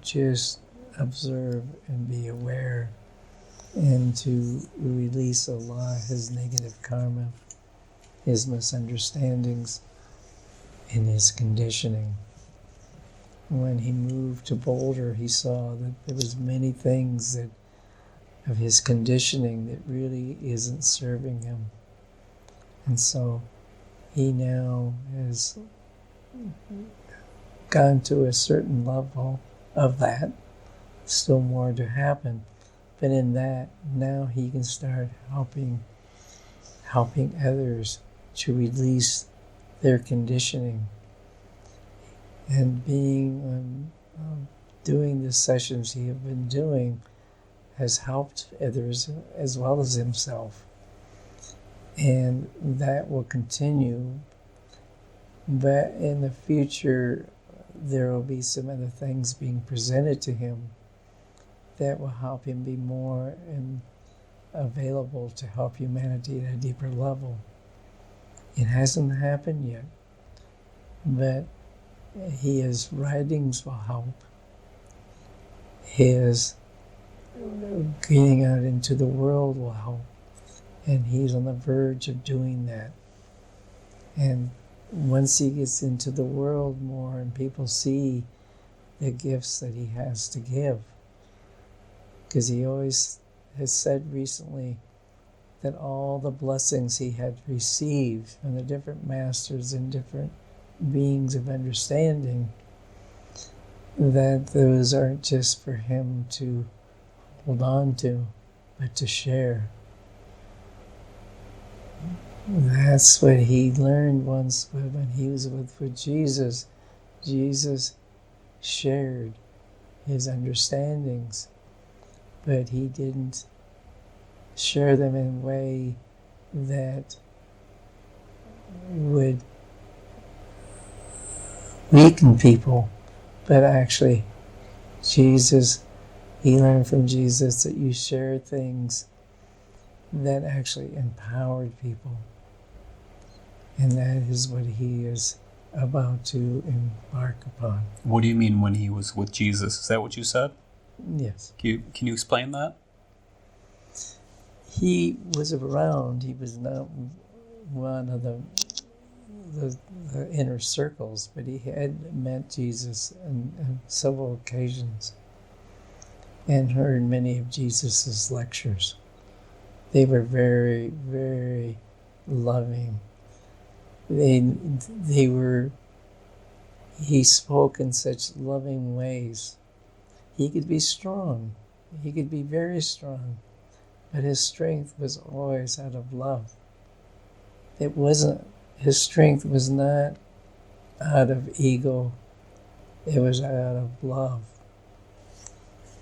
just observe and be aware and to release a lot of his negative karma, his misunderstandings, and his conditioning. When he moved to Boulder, he saw that there was many things that of his conditioning that really isn't serving him. And so he now has gone to a certain level of that, still more to happen. But in that, now he can start helping others to release their conditioning. And being doing the sessions he has been doing has helped others as well as himself. And that will continue. But in the future, there will be some other things being presented to him that will help him be more available to help humanity at a deeper level. It hasn't happened yet, but his writings will help. His getting out into the world will help. And he's on the verge of doing that. And once he gets into the world more and people see the gifts that he has to give, because he always has said recently that all the blessings he had received from the different masters and different beings of understanding, that those aren't just for him to hold on to, but to share. That's what he learned once when he was with Jesus. Jesus shared his understandings, but he didn't share them in a way that would weaken people, but actually he learned from Jesus that you share things that actually empowered people. And that is what he is about to embark upon. What do you mean when he was with Jesus? Is that what you said? Yes. Can you explain that? He was around. He was not one of the inner circles, but he had met Jesus on several occasions and heard many of Jesus's lectures. They were very, very loving. He spoke in such loving ways. He could be strong. He could be very strong. But his strength was always out of love. His strength was not out of ego. It was out of love.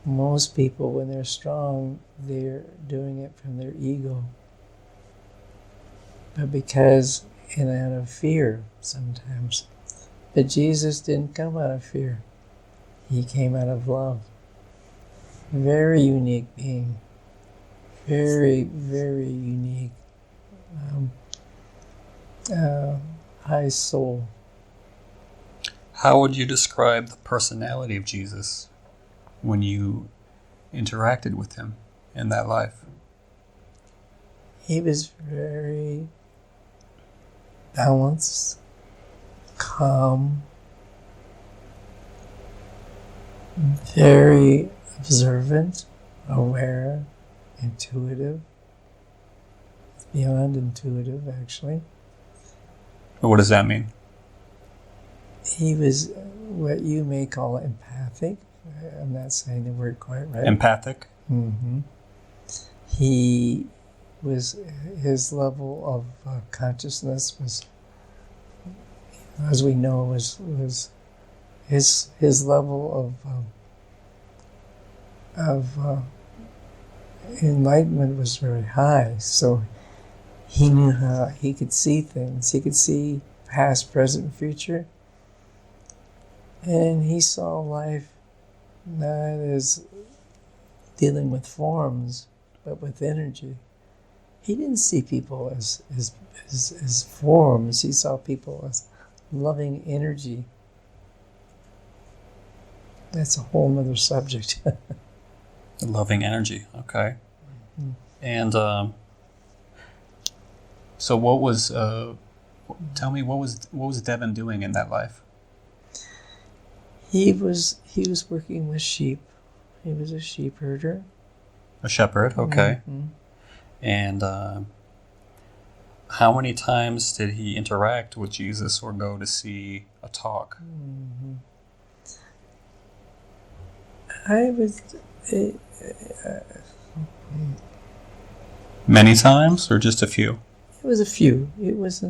Most people, when they're strong, they're doing it from their ego. But and out of fear sometimes. But Jesus didn't come out of fear. He came out of love. Very unique being. Very, very unique. High soul. How would you describe the personality of Jesus when you interacted with him in that life? He was very balanced, calm, very observant, aware, intuitive, beyond intuitive, actually. What does that mean? He was what you may call empathic. I'm not saying the word quite right. Empathic? Mm-hmm. His level of consciousness was, as we know, was his level of enlightenment was very high. So he knew how he could see things. He could see past, present, future, and he saw life not as dealing with forms, but with energy. He didn't see people as forms. He saw people as loving energy. That's a whole other subject. Loving energy, okay. Mm-hmm. And so what was, tell me, what was Devin doing in that life? He was working with sheep. He was a sheep herder. A shepherd, okay. Mm-hmm. And how many times did he interact with Jesus or go to see a talk? Mm-hmm. I was... Many times or just a few? It was a few. It was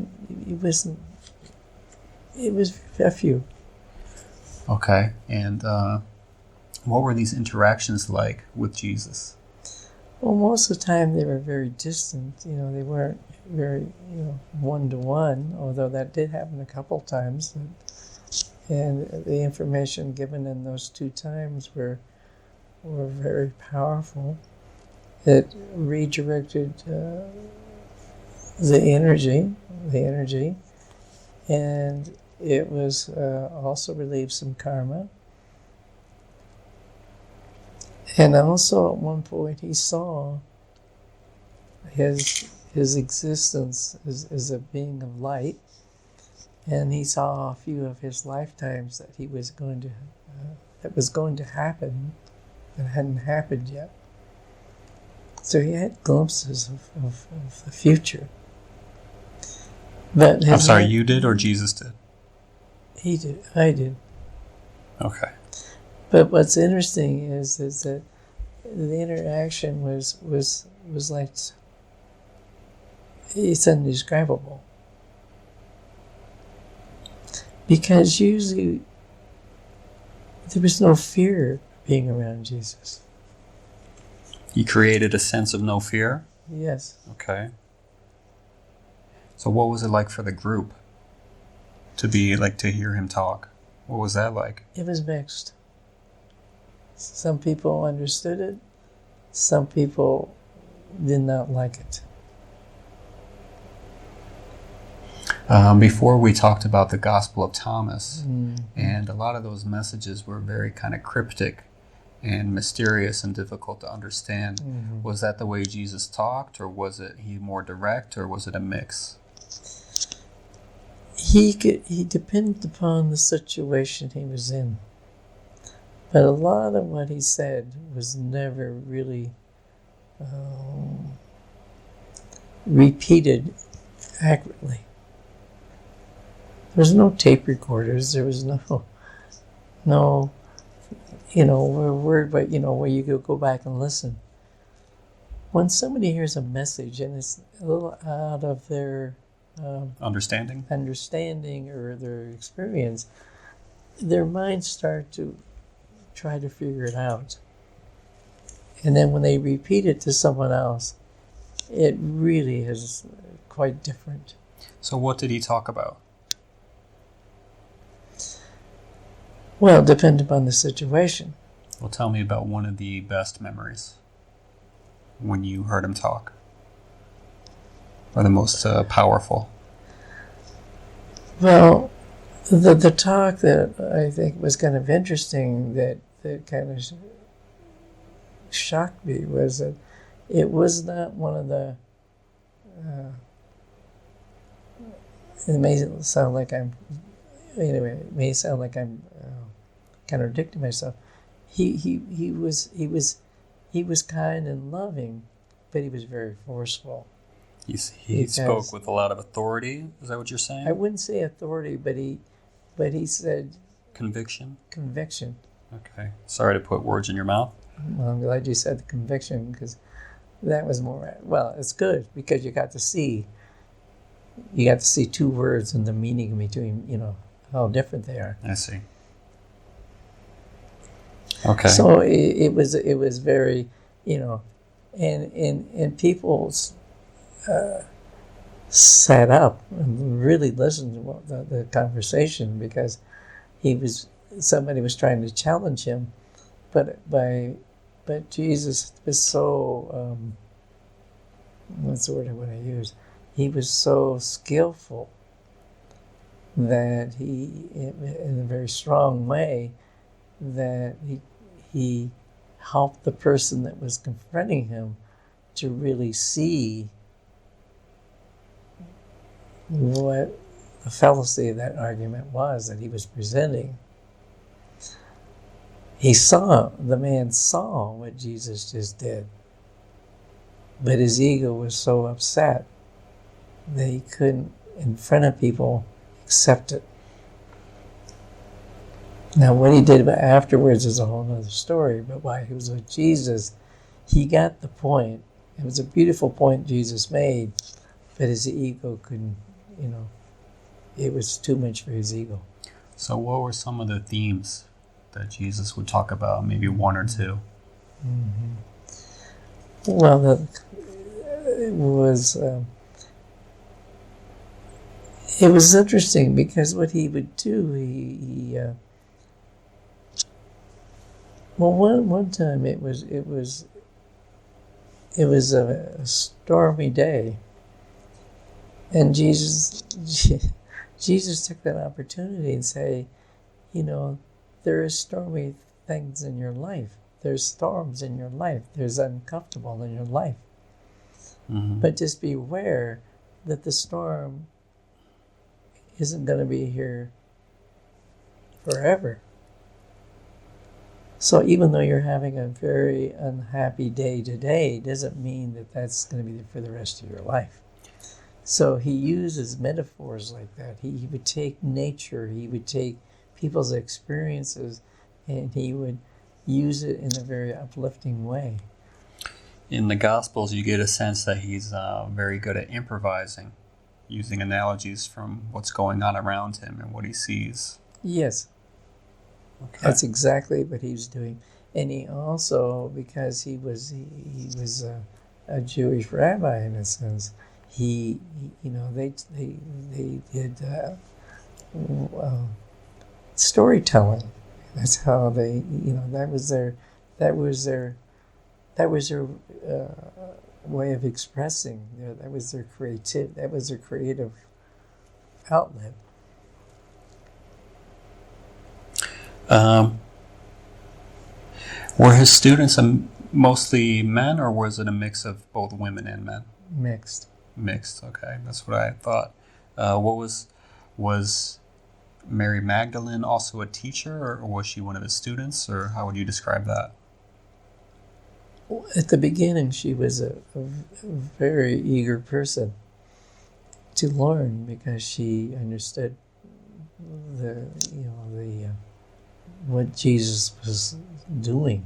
a few. Okay. And what were these interactions like with Jesus? Well, most of the time they were very distant. They weren't very, one-to-one, although that did happen a couple times. And the information given in those 2 times were very powerful. It redirected the energy, and it was also relieved some karma. And also at one point he saw his existence as a being of light, and he saw a few of his lifetimes that he was going to happen that hadn't happened yet. So he had glimpses of the future. But I'm sorry, you did or Jesus did? He did. I did. Okay. But what's interesting is that the interaction was like, it's indescribable. Because usually there was no fear being around Jesus. He created a sense of no fear? Yes. Okay. So what was it like for the group to hear him talk? What was that like? It was mixed. Some people understood it. Some people did not like it. Before we talked about the Gospel of Thomas, and a lot of those messages were very kind of cryptic and mysterious and difficult to understand. Was that the way Jesus talked, or was he more direct, or was it a mix? He depended upon the situation he was in. But a lot of what he said was never really repeated accurately. There was no tape recorders. There was no, word, but where you could go back and listen. When somebody hears a message and it's a little out of their understanding or their experience, their minds start to try to figure it out. And then when they repeat it to someone else, it really is quite different. So what did he talk about? Well, it depends upon the situation. Well, tell me about one of the best memories when you heard him talk, or the most powerful. Well, the talk that I think was kind of interesting that kind of shocked me was that it was not one of the it may sound like I'm contradicting myself. He was kind and loving, but he was very forceful. He spoke with a lot of authority. Is that what you're saying? I wouldn't say authority, but he said conviction. Okay. Sorry to put words in your mouth. Well, I'm glad you said the conviction, because that was more, well, it's good because you got to see two words and the meaning between, how different they are. I see. Okay. So it was very, and people sat up and really listened to the conversation, because somebody was trying to challenge him, but Jesus was so what's the word I want to use? He was so skillful that he, in a very strong way, that he helped the person that was confronting him to really see what the fallacy of that argument was that he was presenting. The man saw what Jesus just did, but his ego was so upset that he couldn't, in front of people, accept it. Now, what he did afterwards is a whole other story, but while he was with Jesus, he got the point. It was a beautiful point Jesus made, but his ego couldn't, it was too much for his ego. So what were some of the themes that Jesus would talk about, maybe one or two? Well, it was interesting, because what he would do, one time it was a stormy day, and Jesus took that opportunity and say, there is stormy things in your life. There's storms in your life. There's uncomfortable in your life. Mm-hmm. But just be aware that the storm isn't going to be here forever. So even though you're having a very unhappy day today, doesn't mean that that's going to be for the rest of your life. So he uses metaphors like that. He would take nature, he would take people's experiences, and he would use it in a very uplifting way. In the Gospels, you get a sense that he's very good at improvising, using analogies from what's going on around him and what he sees. Yes, Okay. that's exactly what he was doing. And he also, because he was a Jewish rabbi in a sense, they did storytelling. That's how they, that was their way of expressing. That was their creative outlet. Were his students mostly men, or was it a mix of both women and men? Mixed. Mixed. Okay, that's what I thought. Was Mary Magdalene also a teacher, or was she one of his students, or how would you describe that? At the beginning, she was a very eager person to learn because she understood what Jesus was doing.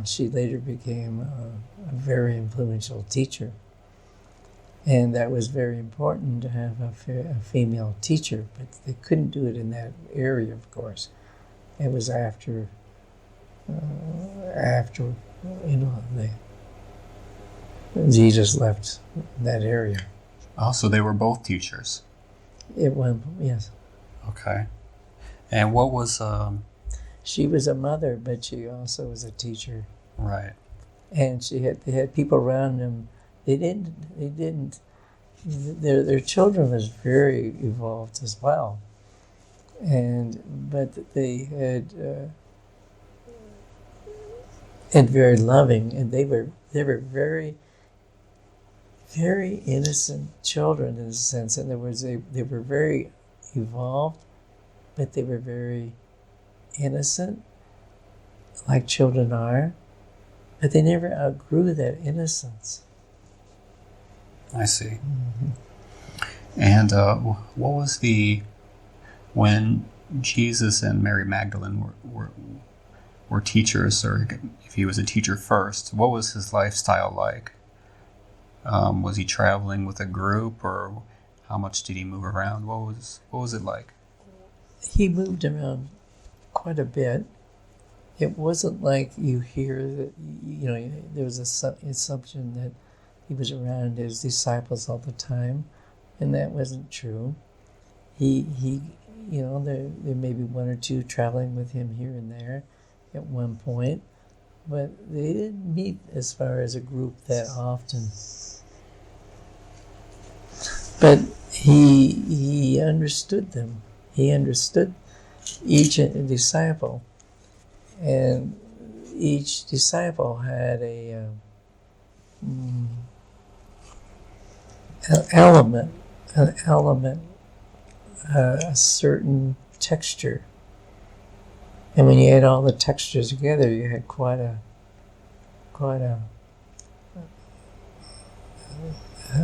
She later became a very influential teacher, and that was very important to have a female teacher. But they couldn't do it in that area, of course. It was after Jesus left that area. Oh, so they were both teachers. Yes. Okay. And what was She was a mother, but she also was a teacher. right? And they had people around them. Their children was very evolved as well. But they had and very loving, and they were very, very innocent children in a sense. In other words, they were very evolved, but they were very innocent, like children are, but they never outgrew that innocence. I see. Mm-hmm. And what was when Jesus and Mary Magdalene were teachers, or if he was a teacher first, what was his lifestyle like? Was he traveling with a group, or how much did he move around? What was it like? He moved around quite a bit. It wasn't like you hear that, there was an assumption that he was around his disciples all the time, and that wasn't true. He there may be one or two traveling with him here and there at one point, but they didn't meet as far as a group that often. But he understood them. He understood each disciple, and each disciple had an element, a certain texture. And when you add all the textures together, you had quite a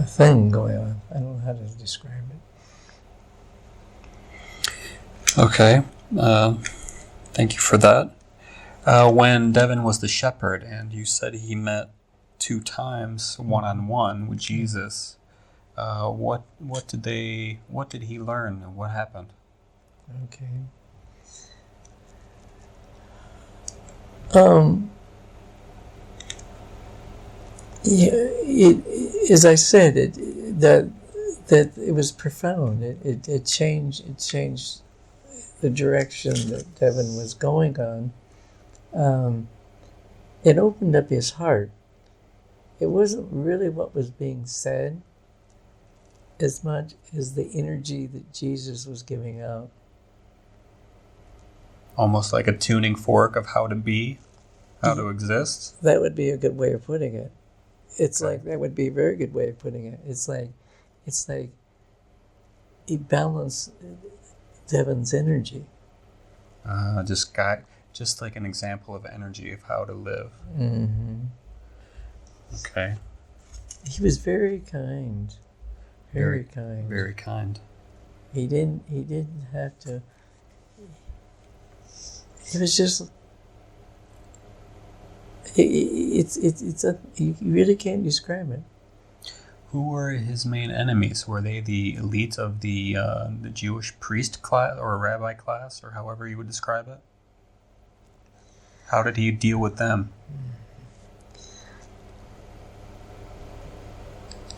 thing going on. I don't know how to describe it. Okay. Thank you for that. When Devin was the shepherd, and you said he met 2 times one-on-one with Jesus, what did he learn, and what happened? Okay. As I said, that it was profound. It changed the direction that Devin was going on. It opened up his heart. It wasn't really what was being said as much as the energy that Jesus was giving out. Almost like a tuning fork of how to be, how to exist? That would be a good way of putting it. It's Okay. like, that would be a very good way of putting it. It's like he balanced Devin's energy. Just Just like an example of energy of how to live. Mm-hmm. Okay. He was very kind. Very kind. Very kind. He didn't have to. It was just. It's a, you really can't describe it. Who were his main enemies? Were they the elite of the Jewish priest class or rabbi class, or however you would describe it? How did he deal with them?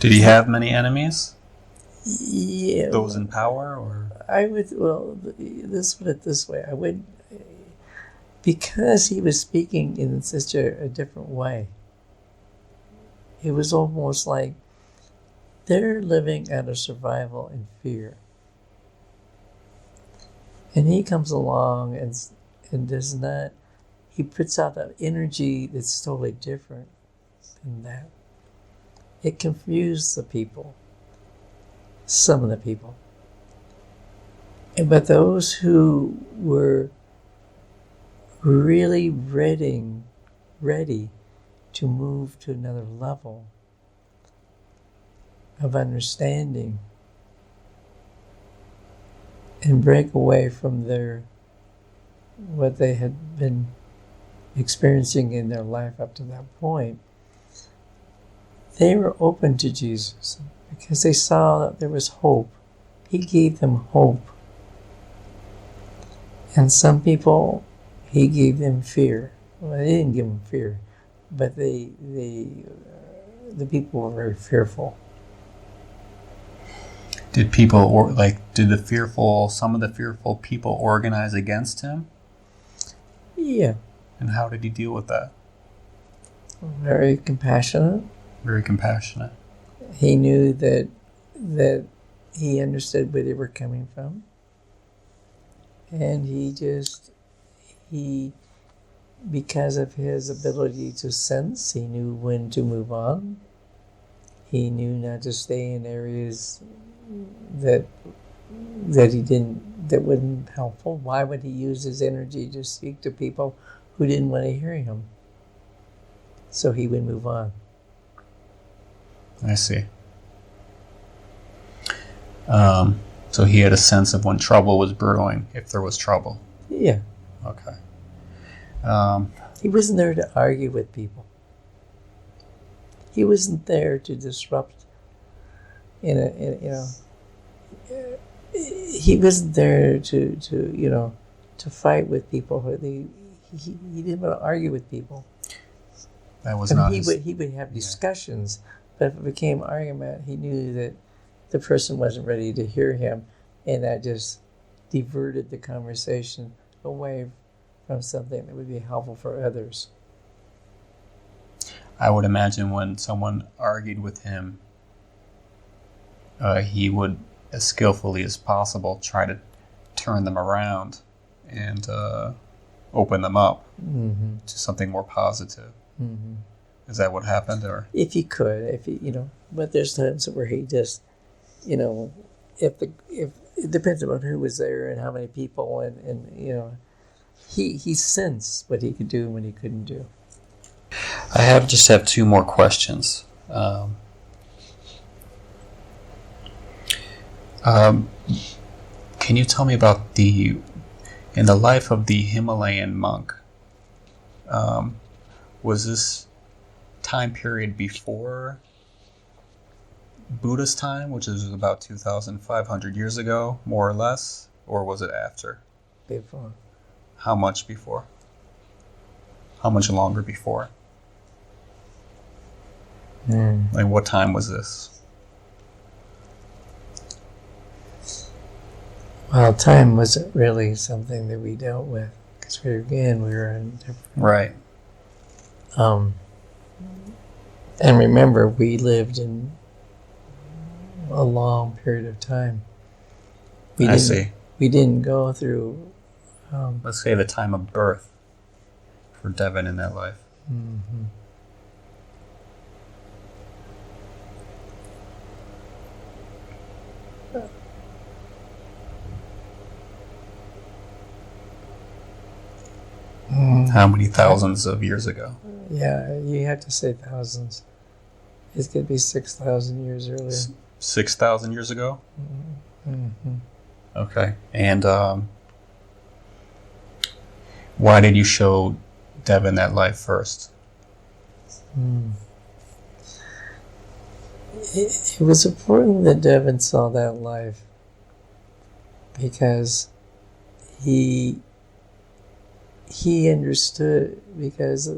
Did he have many enemies? Yeah. Those in power, or I would. Well, let's put it this way. I would, because he was speaking in such a different way. It was almost like they're living out of survival and fear. And he comes along and does not, he puts out that energy that's totally different than that. It confused the people, some of the people. But those who were really ready to move to another level of understanding and break away from what they had been experiencing in their life up to that point, they were open to Jesus because they saw that there was hope. He gave them hope. And some people, he gave them fear. Well, he didn't give them fear, but the people were very fearful. did some of the fearful people organize against him? Yeah. And how did he deal with that? Very compassionate. Very compassionate. He knew that he understood where they were coming from. And because of his ability to sense, he knew when to move on. He knew not to stay in areas that wouldn't helpful. Why would he use his energy to speak to people who didn't want to hear him? So he would move on. I see. So he had a sense of when trouble was brewing, if there was trouble. Yeah. Okay. He wasn't there to argue with people. He wasn't there to disrupt. He wasn't there to fight with people. He didn't want to argue with people. That was not. He would have discussions, but if it became argument, he knew that the person wasn't ready to hear him, and that just diverted the conversation away from something that would be helpful for others. I would imagine when someone argued with him, he would, as skillfully as possible, try to turn them around and open them up to something more positive. Mm-hmm. Is that what happened, or if he could, but there's times where he just, if it depends on who was there and how many people, and he sensed what he could do and what he couldn't do. I just have two more questions. Can you tell me about in the life of the Himalayan monk? Was this time period before Buddha's time, which is about 2,500 years ago, more or less, or was it after? Before. How much before? How much longer before? Like, what time was this? Well, time wasn't really something that we dealt with, because we were in different... Right. And remember, we lived in a long period of time. I see. We didn't go through... let's say the time of birth for Devin in that life. Mm-hmm. How many thousands of years ago? Yeah, you have to say thousands. It could be 6,000 years earlier. 6,000 years ago? Mm-hmm. Okay. And why did you show Devin that life first? It was important that Devin saw that life because he understood, because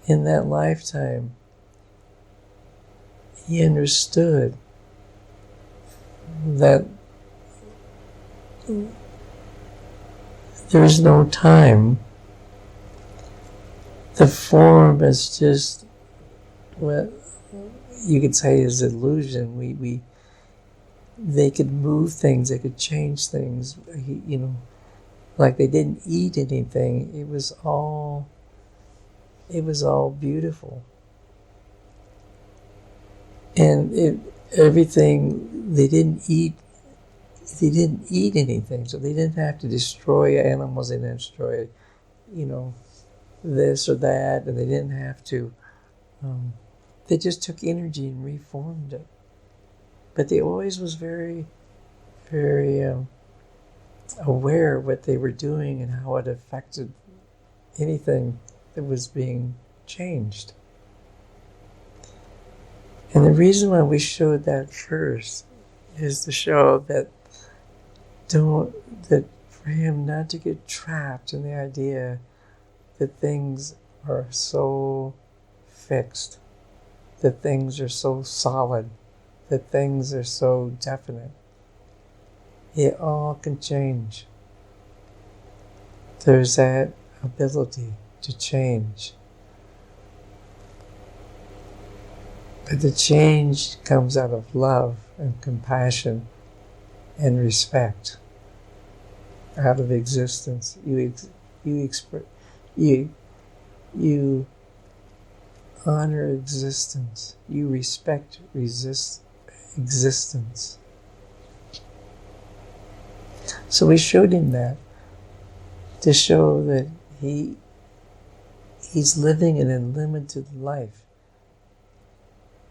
in that lifetime he understood that there's no time. The form is just what you could say is illusion. They could move things, they could change things, like they didn't eat anything. It was all beautiful. And everything, they didn't eat anything, so they didn't have to destroy animals, they didn't destroy, this or that, and they didn't have to, they just took energy and reformed it. But they always was very, very aware of what they were doing and how it affected anything that was being changed. And the reason why we showed that first is to show that for him not to get trapped in the idea that things are so fixed, that things are so solid, that things are so definite. It all can change. There's that ability to change. But the change comes out of love and compassion and respect, out of existence. You honor existence. You respect existence. So we showed him that to show that he's living an unlimited life.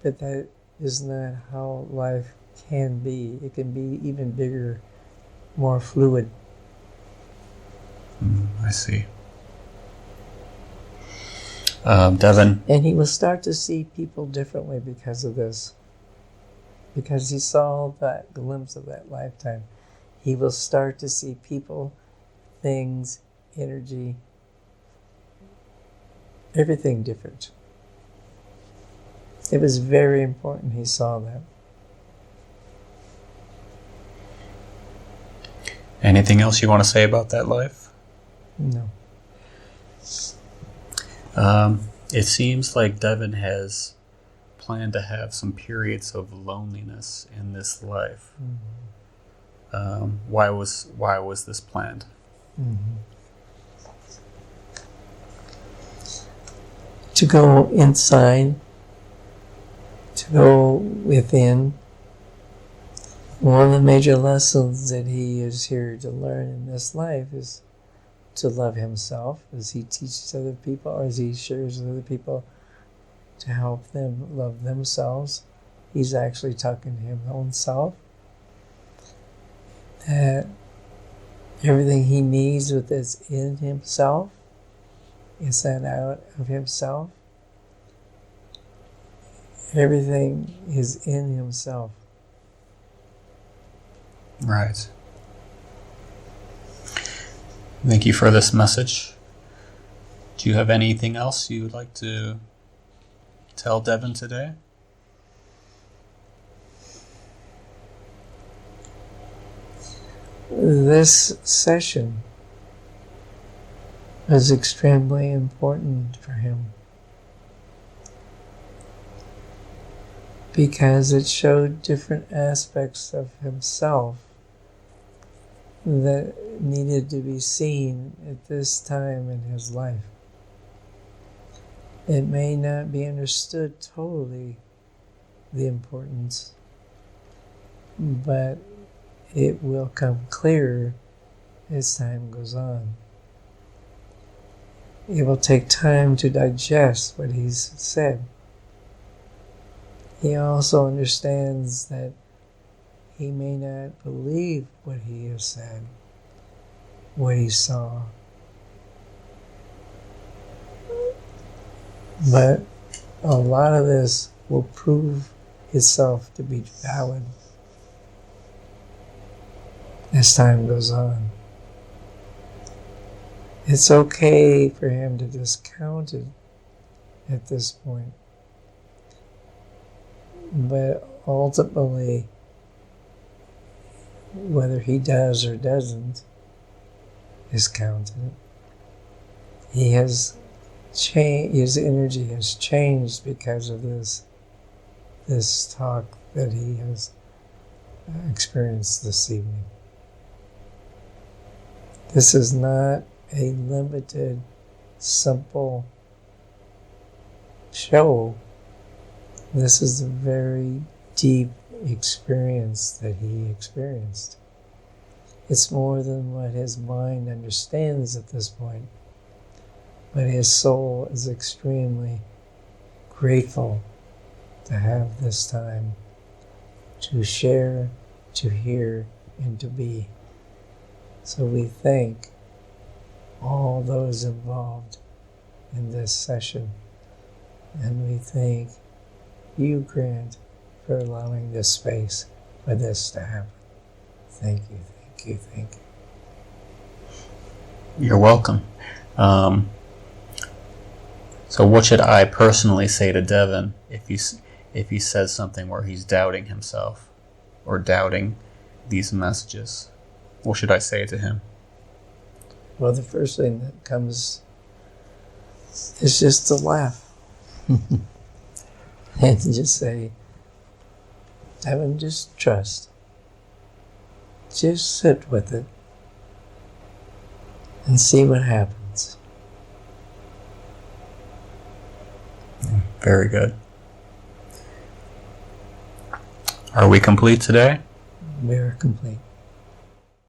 But that is not how life can be. It can be even bigger, more fluid. I see. Devin. And he will start to see people differently because of this. Because he saw that glimpse of that lifetime. He will start to see people, things, energy, everything different. It was very important he saw that. Anything else you want to say about that life? No. It seems like Devin has planned to have some periods of loneliness in this life. Mm-hmm. Why was this planned? Mm-hmm. To go inside, to go within. One of the major lessons that he is here to learn in this life is to love himself, as he teaches other people, or as he shares with other people, to help them love themselves. He's actually talking to his own self. That everything he needs is in himself. It's not out of himself. Everything is in himself. Right. Thank you for this message. Do you have anything else you would like to tell Devin today? This session was extremely important for him because it showed different aspects of himself that needed to be seen at this time in his life. It may not be understood totally, the importance, but it will come clearer as time goes on. it will take time to digest what he's said. He also understands that he may not believe what he has said, what he saw. But a lot of this will prove itself to be valid as time goes on. It's okay for him to discount it at this point. But ultimately, whether he does or doesn't discount it, he has changed, his energy has changed because of this talk that he has experienced this evening. This is not a limited, simple show. This is a very deep experience that he experienced. It's more than what his mind understands at this point, but his soul is extremely grateful to have this time to share, to hear, and to be. So we thank all those involved in this session, and we thank you, Grant, for allowing this space for this to happen. Thank you, thank you, thank you. You're welcome. So what should I personally say to Devin if he says something where he's doubting himself or doubting these messages? What should I say to him? Well, the first thing that comes is just to laugh. And just say, Devin, just trust. Just sit with it and see what happens. Very good. Are we complete today? We are complete.